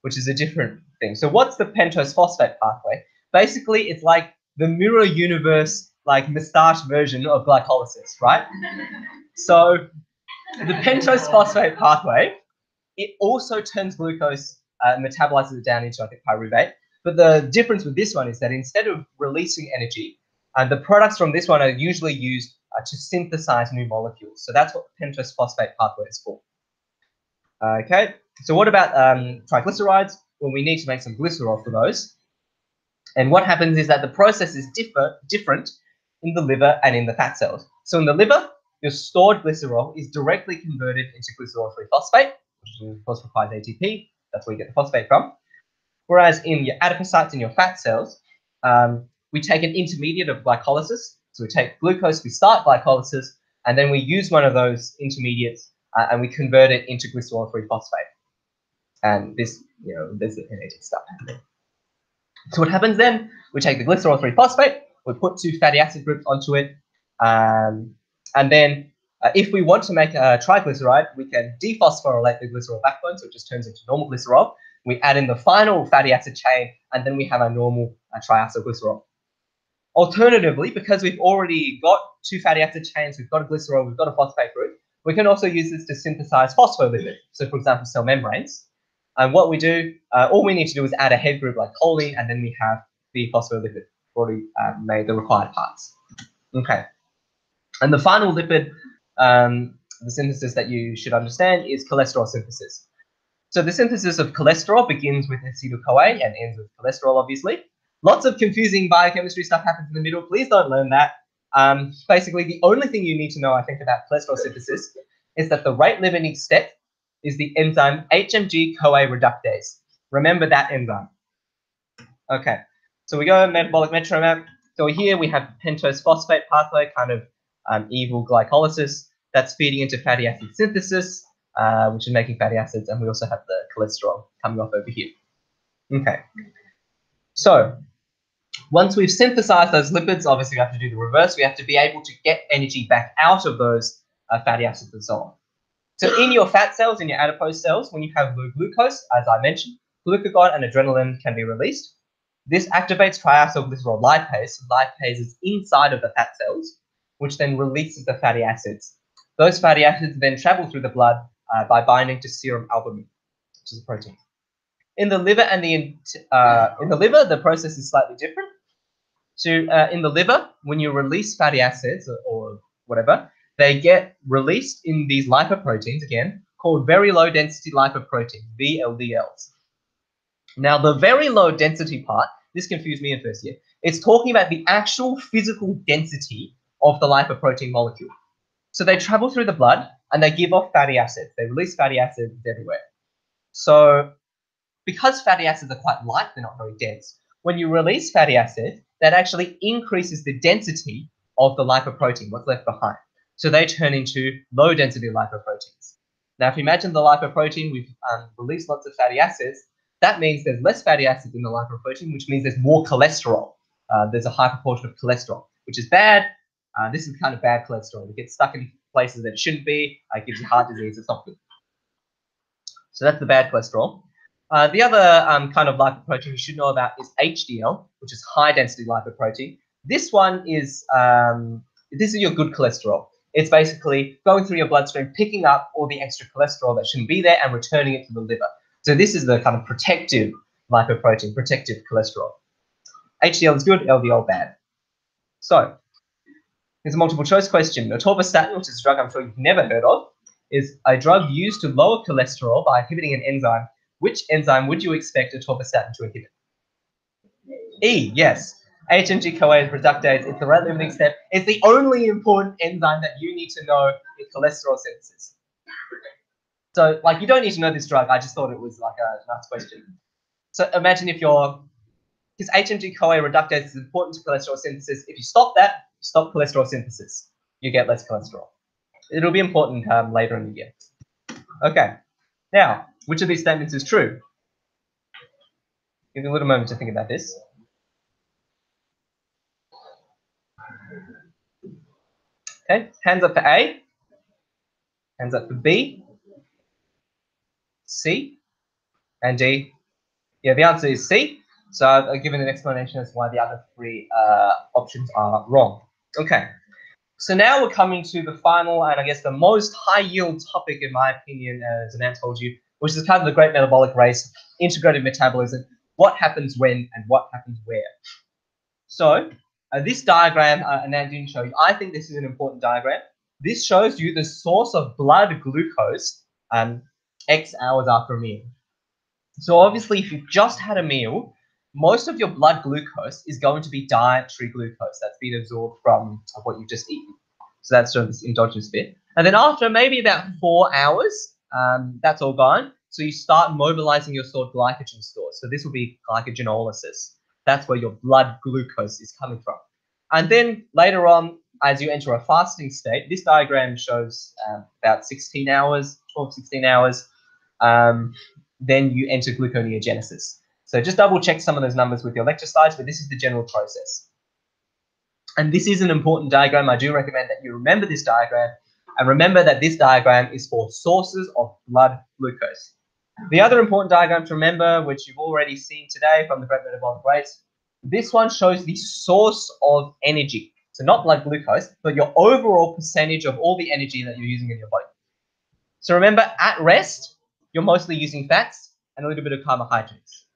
which is a different thing. So what's the pentose phosphate pathway? Basically, it's like the mirror universe, like moustache version of glycolysis, right? So the pentose phosphate pathway, it also turns glucose, metabolizes it down into, I think, pyruvate. But the difference with this one is that instead of releasing energy, the products from this one are usually used to synthesize new molecules. So that's what the pentose phosphate pathway is for. Okay, so what about triglycerides? Well, we need to make some glycerol for those. And what happens is that the process is different in the liver and in the fat cells. So in the liver, your stored glycerol is directly converted into glycerol-3-phosphate, which of course requires ATP. That's where you get the phosphate from. Whereas in your adipocytes, in your fat cells, we take an intermediate of glycolysis. So we take glucose, we start glycolysis, and then we use one of those intermediates and we convert it into glycerol-3-phosphate. And this, you know, there's the NAD stuff happening. So what happens then? We take the glycerol-3-phosphate, we put 2 fatty acid groups onto it, and then if we want to make a triglyceride, we can dephosphorylate the glycerol backbone, so it just turns into normal glycerol. We add in the final fatty acid chain, and then we have our normal triacylglycerol. Alternatively, because we've already got 2 fatty acid chains, we've got a glycerol, we've got a phosphate group, we can also use this to synthesize phospholipids. So, for example, cell membranes. And what we do, all we need to do is add a head group like choline, and then we have the phospholipid already made the required parts. Okay. And the final lipid, the synthesis that you should understand is cholesterol synthesis. So the synthesis of cholesterol begins with acetyl-CoA and ends with cholesterol, obviously. Lots of confusing biochemistry stuff happens in the middle. Please don't learn that. Basically, the only thing you need to know, I think, about cholesterol synthesis is that the rate-limiting step is the enzyme HMG-CoA reductase. Remember that enzyme. Okay, so we go metabolic metronome. So here we have pentose phosphate pathway, kind of evil glycolysis that's feeding into fatty acid synthesis, which is making fatty acids, and we also have the cholesterol coming off over here. Okay, so once we've synthesized those lipids, obviously we have to do the reverse. We have to be able to get energy back out of those fatty acids and so on. So in your fat cells, in your adipose cells, when you have low glucose, as I mentioned, glucagon and adrenaline can be released. This activates triacylglycerol lipase. Lipase is inside of the fat cells, which then releases the fatty acids. Those fatty acids then travel through the blood by binding to serum albumin, which is a protein. In the liver and the process is slightly different. So in the liver, when you release fatty acids or whatever, they get released in these lipoproteins, again, called very low density lipoproteins, VLDLs. Now, the very low density part, this confused me in first year, it's talking about the actual physical density of the lipoprotein molecule. So they travel through the blood and they give off fatty acids. They release fatty acids everywhere. So because fatty acids are quite light, they're not very dense, when you release fatty acid, that actually increases the density of the lipoprotein, what's left behind. So they turn into low density lipoproteins. Now, if you imagine the lipoprotein, we've released lots of fatty acids, that means there's less fatty acids in the lipoprotein, which means there's more cholesterol. There's a high proportion of cholesterol, which is bad. This is kind of bad cholesterol. It gets stuck in places that it shouldn't be. It gives you heart disease. It's not good. So that's the bad cholesterol. The other kind of lipoprotein you should know about is HDL, which is high density lipoprotein. This one is, this is your good cholesterol. It's basically going through your bloodstream, picking up all the extra cholesterol that shouldn't be there and returning it to the liver. So this is the kind of protective lipoprotein, protective cholesterol. HDL is good, LDL bad. So here's a multiple choice question. Atorvastatin, which is a drug I'm sure you've never heard of, is a drug used to lower cholesterol by inhibiting an enzyme. Which enzyme would you expect atorvastatin to inhibit? E, yes. HMG-CoA reductase. It's the rate limiting step. It's the only important enzyme that you need to know in cholesterol synthesis. So, like, you don't need to know this drug. I just thought it was like a nice question. So imagine if you're, because HMG-CoA reductase is important to cholesterol synthesis. If you stop that, you stop cholesterol synthesis. You get less cholesterol. It'll be important later in the year. Okay. Now, which of these statements is true? Give me a little moment to think about this. Okay, hands up for A, hands up for B, C, and D. Yeah, the answer is C. So I've given an explanation as to why the other three options are wrong. Okay, so now we're coming to the final and I guess the most high yield topic in my opinion, as Anand told you, which is kind of the great metabolic race, integrated metabolism, what happens when and what happens where. So this diagram, Anand didn't show you. I think this is an important diagram. This shows you the source of blood glucose X hours after a meal. So obviously, if you've just had a meal, most of your blood glucose is going to be dietary glucose that's been absorbed from what you've just eaten. So that's sort of this endogenous bit. And then after maybe about 4 hours, that's all gone. So you start mobilizing your stored glycogen stores. So this will be glycogenolysis. That's where your blood glucose is coming from. And then later on, as you enter a fasting state, this diagram shows about 16 hours, 12, 16 hours, then you enter gluconeogenesis. So just double check some of those numbers with your lecture slides, but this is the general process. And this is an important diagram. I do recommend that you remember this diagram, and remember that this diagram is for sources of blood glucose. The other important diagram to remember, which you've already seen today from the great metabolic race, this one shows the source of energy. So not blood glucose, but your overall percentage of all the energy that you're using in your body. So remember, at rest, you're mostly using fats and a little bit of carbohydrates.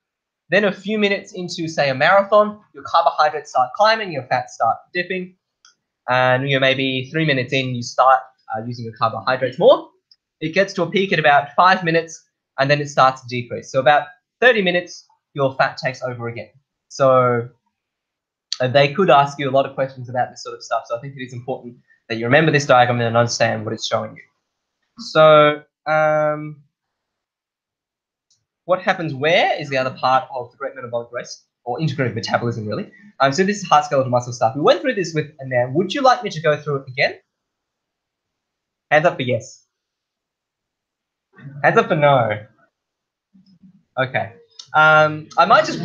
Then a few minutes into, say, a marathon, your carbohydrates start climbing, your fats start dipping, and you're maybe 3 minutes in, you start using your carbohydrates more. It gets to a peak at about 5 minutes, and then it starts to decrease. So about 30 minutes, your fat takes over again. So they could ask you a lot of questions about this sort of stuff. So I think it is important that you remember this diagram and understand what it's showing you. So what happens where is the other part of the great metabolic race, or integrated metabolism, really. So this is heart, skeletal muscle stuff. We went through this with Anand. Would you like me to go through it again? Hands up for yes. Hands up for no. Okay. I might just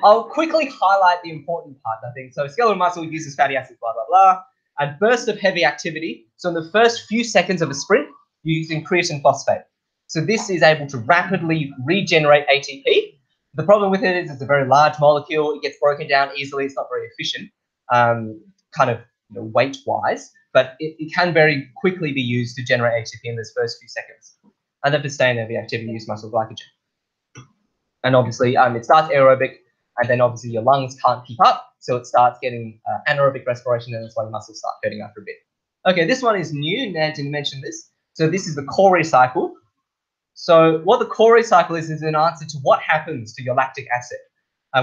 I'll quickly highlight the important part, I think. So skeletal muscle uses fatty acids, blah, blah, blah. And burst of heavy activity. So in the first few seconds of a sprint, you're using creatine phosphate. So this is able to rapidly regenerate ATP. The problem with it is it's a very large molecule. It gets broken down easily. It's not very efficient, kind of weight-wise. But it can very quickly be used to generate ATP in those first few seconds. And then to sustain heavy activity, use muscle glycogen. And obviously, it starts aerobic, and then obviously your lungs can't keep up, so it starts getting anaerobic respiration, and that's why your muscles start hurting after a bit. Okay, this one is new. Nancy mentioned this. So this is the Cori cycle. So what the Cori cycle is an answer to what happens to your lactic acid.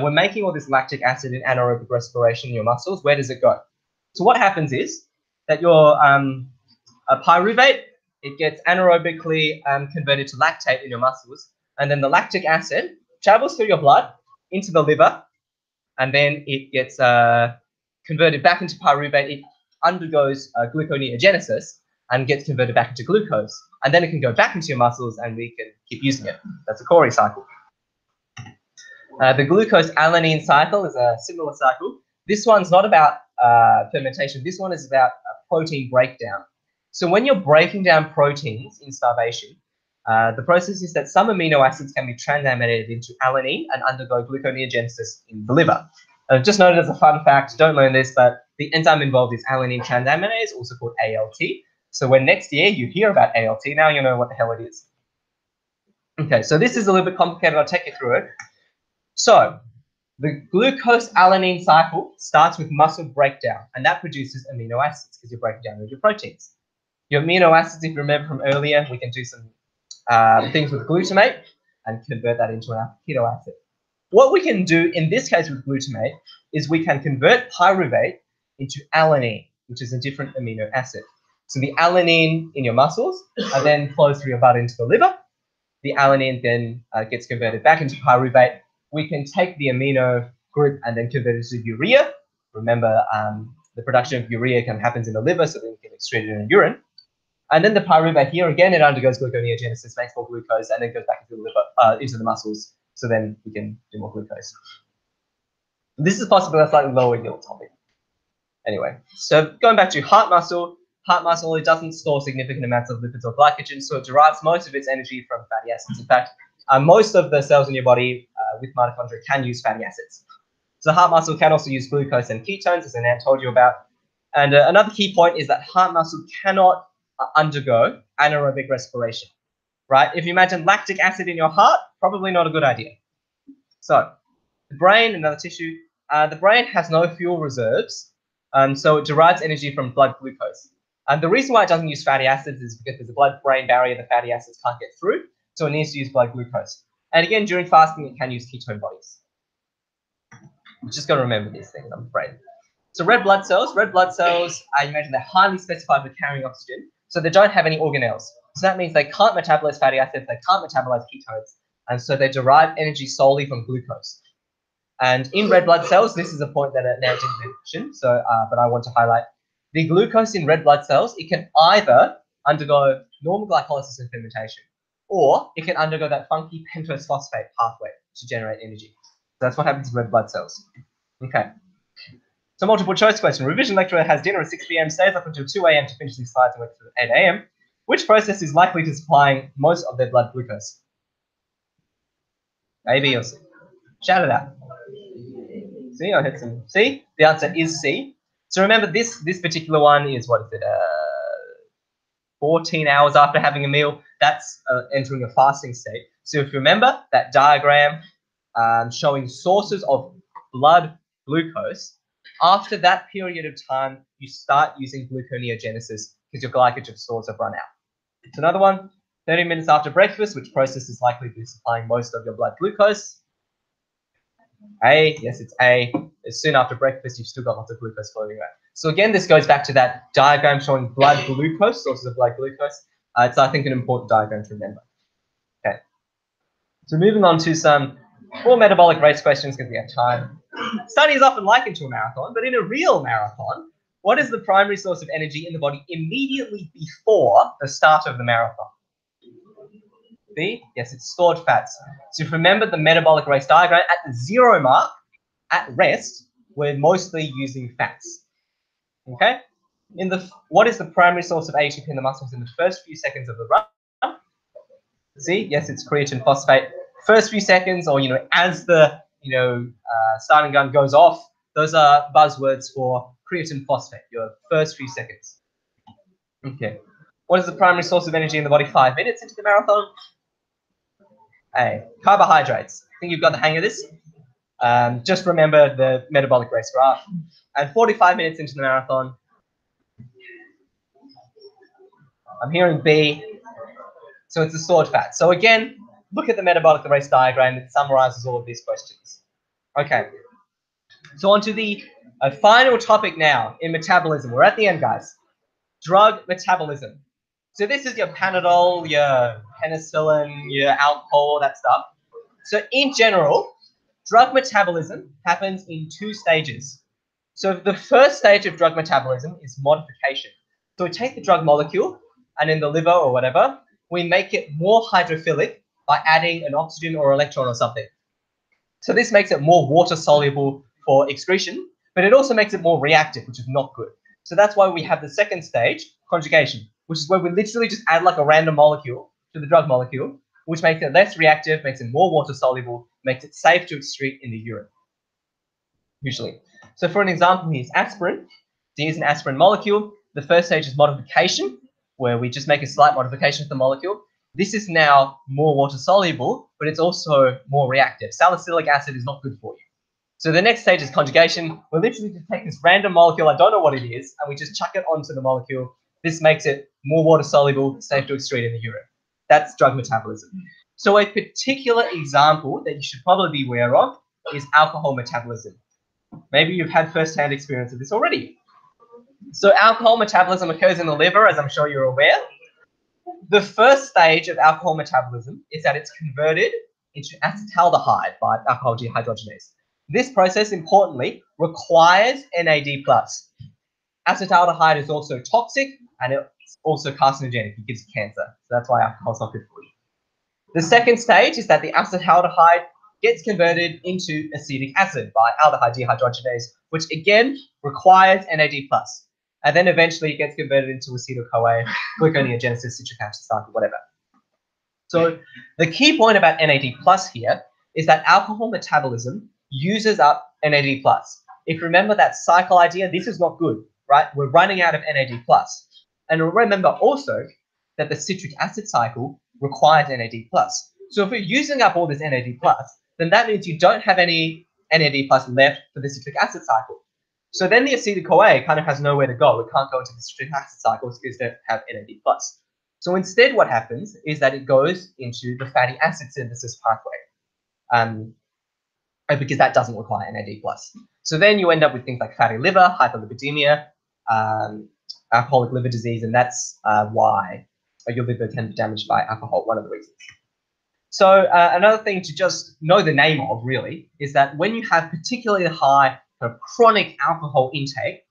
We're making all this lactic acid in anaerobic respiration in your muscles. Where does it go? So what happens is that your pyruvate, it gets anaerobically converted to lactate in your muscles, and then the lactic acid travels through your blood into the liver, and then it gets converted back into pyruvate. It undergoes gluconeogenesis and gets converted back into glucose, and then it can go back into your muscles, and we can keep using it. That's a Cori cycle. The glucose-alanine cycle is a similar cycle. This one's not about fermentation. This one is about protein breakdown. So when you're breaking down proteins in starvation, the process is that some amino acids can be transaminated into alanine and undergo gluconeogenesis in the liver. Just noted as a fun fact, don't learn this, but The enzyme involved is alanine transaminase, also called ALT. So when next year you hear about ALT, now you know what the hell it is. Okay, so this is a little bit complicated. I'll take you through it. So the glucose-alanine cycle starts with muscle breakdown, and that produces amino acids because you're breaking down into your proteins. Your amino acids, if you remember from earlier, we can do some things with glutamate and convert that into an alpha-keto acid. What we can do in this case with glutamate is we can convert pyruvate into alanine, which is a different amino acid. So the alanine in your muscles then flows through your blood into the liver. The alanine then gets converted back into pyruvate. We can take the amino group and then convert it to urea. Remember, the production of urea happens in the liver, so then we can excrete it in the urine. And then the pyruvate here, again, it undergoes gluconeogenesis, makes more glucose, and then goes back into the liver, into the muscles. So then we can do more glucose. This is possibly a slightly lower yield topic. Anyway, so going back to heart muscle, it doesn't store significant amounts of lipids or glycogen, so it derives most of its energy from fatty acids. In fact, most of the cells in your body with mitochondria can use fatty acids. So heart muscle can also use glucose and ketones, as Anand told you about. And another key point is that heart muscle cannot undergo anaerobic respiration, right? If you imagine lactic acid in your heart, probably not a good idea. So the brain, another tissue, the brain has no fuel reserves, so it derives energy from blood glucose. And the reason why it doesn't use fatty acids is because there's a blood-brain barrier the fatty acids can't get through, so it needs to use blood glucose. And again, during fasting, it can use ketone bodies. You just got to remember these things, I'm afraid. So red blood cells, you imagine they're highly specified for carrying oxygen, so they don't have any organelles. So that means they can't metabolize fatty acids, they can't metabolize ketones, and so they derive energy solely from glucose. And in red blood cells, this is a point that Nan didn't mention, so, but I want to highlight. The glucose in red blood cells, it can either undergo normal glycolysis and fermentation, or it can undergo that funky pentose phosphate pathway to generate energy. So that's what happens in red blood cells. Okay. So multiple choice question. Revision lecturer has dinner at 6 p.m., stays up until 2 a.m. to finish these slides and works at 8 a.m. Which process is likely to supply most of their blood glucose? A, B, or C? Shout it out. C, I hit some C. The answer is C. So remember, this particular one is, what is it, 14 hours after having a meal. That's entering a fasting state. So if you remember that diagram showing sources of blood glucose, after that period of time, you start using gluconeogenesis because your glycogen stores have run out. It's another one, 30 minutes after breakfast, which process is likely to be supplying most of your blood glucose? A, yes, it's A. As soon after breakfast, you've still got lots of glucose floating around. So again, this goes back to that diagram showing blood glucose, sources of blood glucose. It's, I think, an important diagram to remember. Okay. So moving on to some more metabolic race questions because we have time. Studies often likened to a marathon, but in a real marathon, what is the primary source of energy in the body immediately before the start of the marathon? B, yes, it's stored fats. So if you remember the metabolic race diagram, at the 0 mark, at rest, we're mostly using fats. Okay? What is the primary source of ATP in the muscles in the first few seconds of the run? See, yes, it's creatine phosphate. First few seconds, or as the starting gun goes off, those are buzzwords for creatine phosphate. Your first few seconds. Okay. What is the primary source of energy in the body 5 minutes into the marathon? A, carbohydrates. I think you've got the hang of this. Just remember the metabolic race graph. And 45 minutes into the marathon, I'm hearing B. So it's the stored fat. So again, look at the metabolic race diagram. It summarizes all of these questions. Okay. So on to the final topic now in metabolism. We're at the end, guys. Drug metabolism. So this is your Panadol, your penicillin, your alcohol, that stuff. So in general, drug metabolism happens in 2 stages. So the first stage of drug metabolism is modification. So we take the drug molecule and in the liver or whatever, we make it more hydrophilic by adding an oxygen or electron or something. So this makes it more water soluble for excretion, but it also makes it more reactive, which is not good. So that's why we have the second stage, conjugation, which is where we literally just add like a random molecule to the drug molecule, which makes it less reactive, makes it more water soluble, makes it safe to excrete in the urine, usually. So for an example, here's aspirin. D is an aspirin molecule. The first stage is modification, where we just make a slight modification to the molecule. This is now more water soluble, but it's also more reactive. Salicylic acid is not good for you. So the next stage is conjugation. We literally just take this random molecule, I don't know what it is, and we just chuck it onto the molecule. This makes it more water soluble, safe to excrete in the urine. That's drug metabolism. So a particular example that you should probably be aware of is alcohol metabolism. Maybe you've had first-hand experience of this already. So alcohol metabolism occurs in the liver, as I'm sure you're aware. The first stage of alcohol metabolism is that it's converted into acetaldehyde by alcohol dehydrogenase. This process, importantly, requires NAD+. Acetaldehyde is also toxic, and it's also carcinogenic. It gives you cancer. So that's why alcohol is not good for you. The second stage is that the acetaldehyde gets converted into acetic acid by aldehyde dehydrogenase, which again requires NAD+. And then eventually it gets converted into acetyl-CoA, gluconeogenesis, citric acid cycle, whatever. So the key point about NAD+ here is that alcohol metabolism uses up NAD+. If you remember that cycle idea, this is not good, right? We're running out of NAD+. And remember also that the citric acid cycle requires NAD+. So if we're using up all this NAD+, then that means you don't have any NAD+ left for the citric acid cycle. So then the acetyl-CoA kind of has nowhere to go. It can't go into the citric acid cycle because it doesn't have NAD+. So instead what happens is that it goes into the fatty acid synthesis pathway, because that doesn't require NAD+. So then you end up with things like fatty liver, hyperlipidemia, alcoholic liver disease, and that's why your liver can be damaged by alcohol, one of the reasons. So another thing to just know the name of, really, is that when you have particularly high chronic alcohol intake,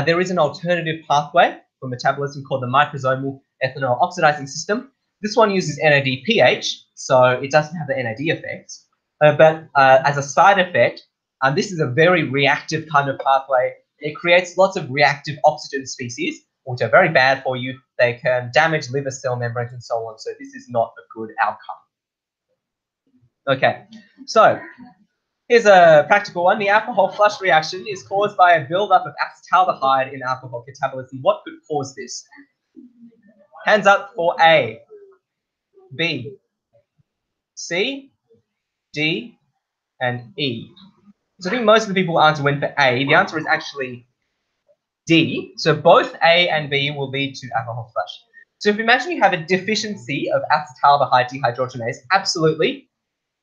there is an alternative pathway for metabolism called the microsomal ethanol oxidizing system. This one uses NADPH, so it doesn't have the NAD effects. But as a side effect, this is a very reactive kind of pathway. It creates lots of reactive oxygen species, which are very bad for you. They can damage liver cell membranes and so on. So this is not a good outcome. Okay, so here's a practical one. The alcohol flush reaction is caused by a buildup of acetaldehyde in alcohol catabolism. What could cause this? Hands up for A, B, C, D, and E. So I think most of the people answer went for A. The answer is actually D. So both A and B will lead to alcohol flush. So if you imagine you have a deficiency of acetaldehyde dehydrogenase, absolutely,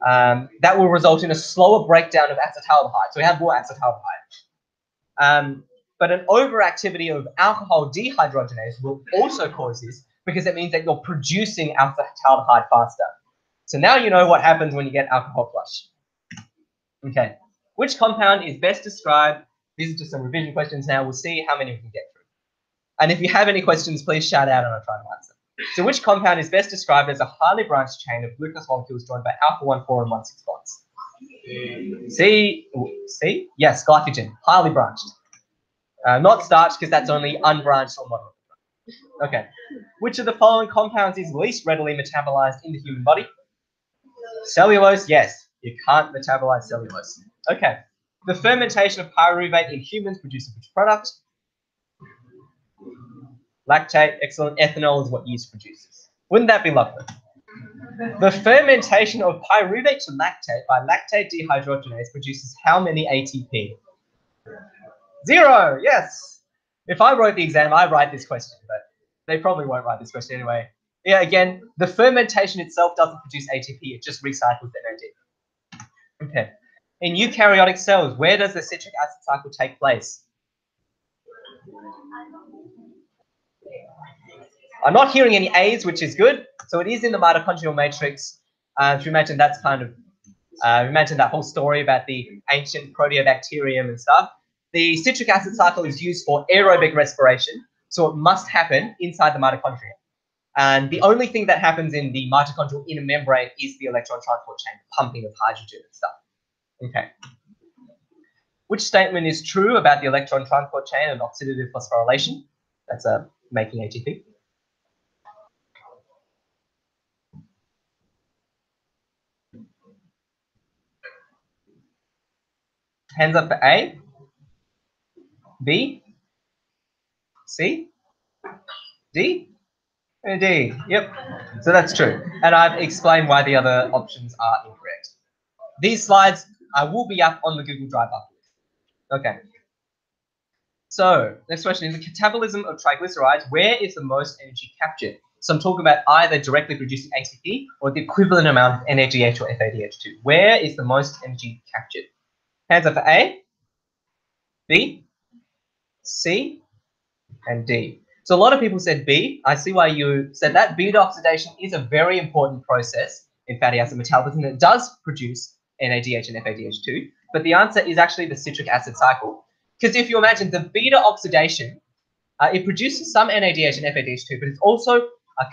that will result in a slower breakdown of acetaldehyde. So we have more acetaldehyde. But an overactivity of alcohol dehydrogenase will also cause this because it means that you're producing acetaldehyde faster. So now you know what happens when you get alcohol flush. Okay, which compound is best described? These are just some revision questions now. We'll see how many we can get through. And if you have any questions, please shout out and I'll try to answer. So which compound is best described as a highly branched chain of glucose molecules joined by alpha 1, 4, and 1, 6 bonds? C? Yes, glycogen, highly branched. Not starch, because that's only unbranched or moderate. Okay. Which of the following compounds is least readily metabolized in the human body? Cellulose, yes. You can't metabolize cellulose. Okay. The fermentation of pyruvate in humans produces which product? Lactate, excellent. Ethanol is what yeast produces. Wouldn't that be lovely? The fermentation of pyruvate to lactate by lactate dehydrogenase produces how many ATP? 0, yes. If I wrote the exam, I'd write this question, but they probably won't write this question anyway. Yeah, again, the fermentation itself doesn't produce ATP, it just recycles NAD. Okay. In eukaryotic cells, where does the citric acid cycle take place? I'm not hearing any A's, which is good. So it is in the mitochondrial matrix. If you imagine that's kind of, imagine that whole story about the ancient proteobacterium and stuff. The citric acid cycle is used for aerobic respiration, so it must happen inside the mitochondria. And the only thing that happens in the mitochondrial inner membrane is the electron transport chain, pumping of hydrogen and stuff. Okay. Which statement is true about the electron transport chain and oxidative phosphorylation? That's making ATP. Hands up for A, B, C? D? D. Yep. So that's true. And I've explained why the other options are incorrect. These slides will be up on the Google Drive afterwards. Okay. So next question is the catabolism of triglycerides. Where is the most energy captured? So I'm talking about either directly producing ATP or the equivalent amount of NADH or FADH2. Where is the most energy captured? Hands up for A, B, C, and D. So a lot of people said B. I see why you said that. Beta oxidation is a very important process in fatty acid metabolism. It does produce NADH and FADH2, but the answer is actually the citric acid cycle. Because if you imagine the beta oxidation, it produces some NADH and FADH2, but it's also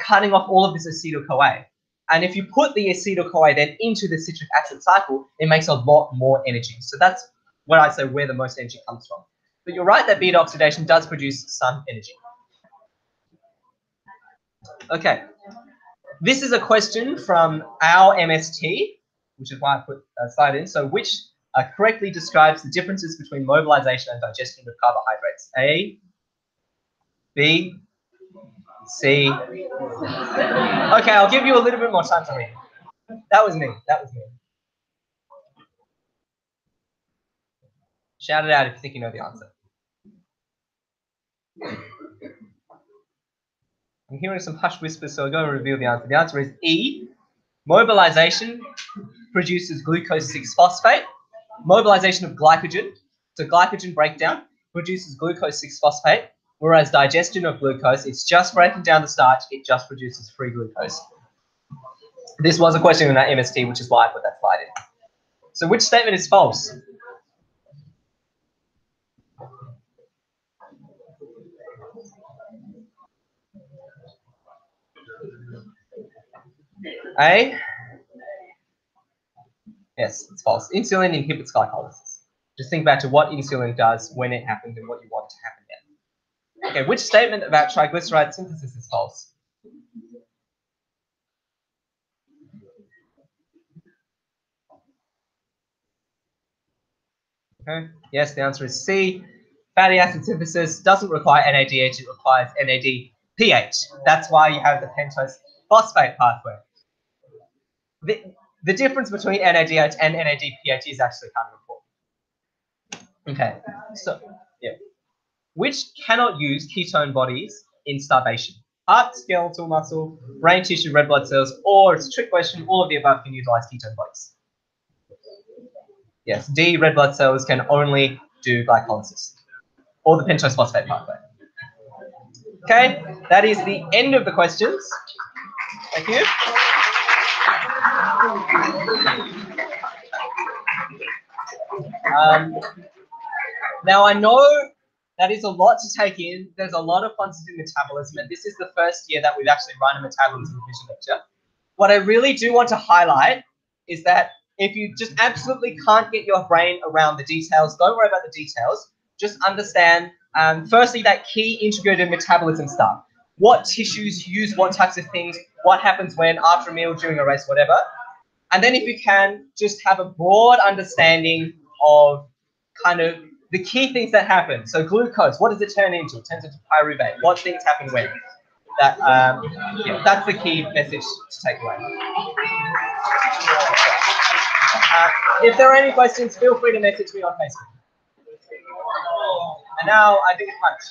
cutting off all of this acetyl-CoA. And if you put the acetyl-CoA then into the citric acid cycle, it makes a lot more energy. So that's what I say where the most energy comes from. But you're right that beta oxidation does produce some energy. Okay, this is a question from our MST, which is why I put a slide in. So which correctly describes the differences between mobilization and digestion of carbohydrates? A, B, C. Okay, I'll give you a little bit more time to read. That was me. That was me. Shout it out if you think you know the answer. I'm hearing some hushed whispers, so I'll go and reveal the answer. The answer is E. Mobilization produces glucose 6-phosphate. Mobilization of glycogen, so glycogen breakdown, produces glucose 6-phosphate, whereas digestion of glucose, it's just breaking down the starch, it just produces free glucose. This was a question in that MST, which is why I put that slide in. So which statement is false? A? Yes, it's false. Insulin inhibits glycolysis. Just think back to what insulin does, when it happens, and what you want to happen then. Okay, which statement about triglyceride synthesis is false? Okay. Yes, the answer is C. Fatty acid synthesis doesn't require NADH, it requires NADPH. That's why you have the pentose phosphate pathway. The difference between NADH and NADPH is actually kind of important. Okay, so, yeah. Which cannot use ketone bodies in starvation? Heart, skeletal muscle, brain tissue, red blood cells, or it's a trick question, all of the above can utilize ketone bodies. Yes, D, red blood cells can only do glycolysis, or the pentose phosphate pathway. Okay, that is the end of the questions. Thank you. Now I know that is a lot to take in. There's a lot of concepts in metabolism, and this is the first year that we've actually run a metabolism division lecture. What I really do want to highlight is that if you just absolutely can't get your brain around the details, don't worry about the details. Just understand, firstly, that key integrated metabolism stuff. What tissues use what types of things, what happens when, after a meal, during a race, whatever. And then if you can, just have a broad understanding of kind of the key things that happen. So glucose, what does it turn into? It turns into pyruvate. What things happen when? That, yeah, that's the key message to take away. If there are any questions, feel free to message me on Facebook. And now I think it's lunch.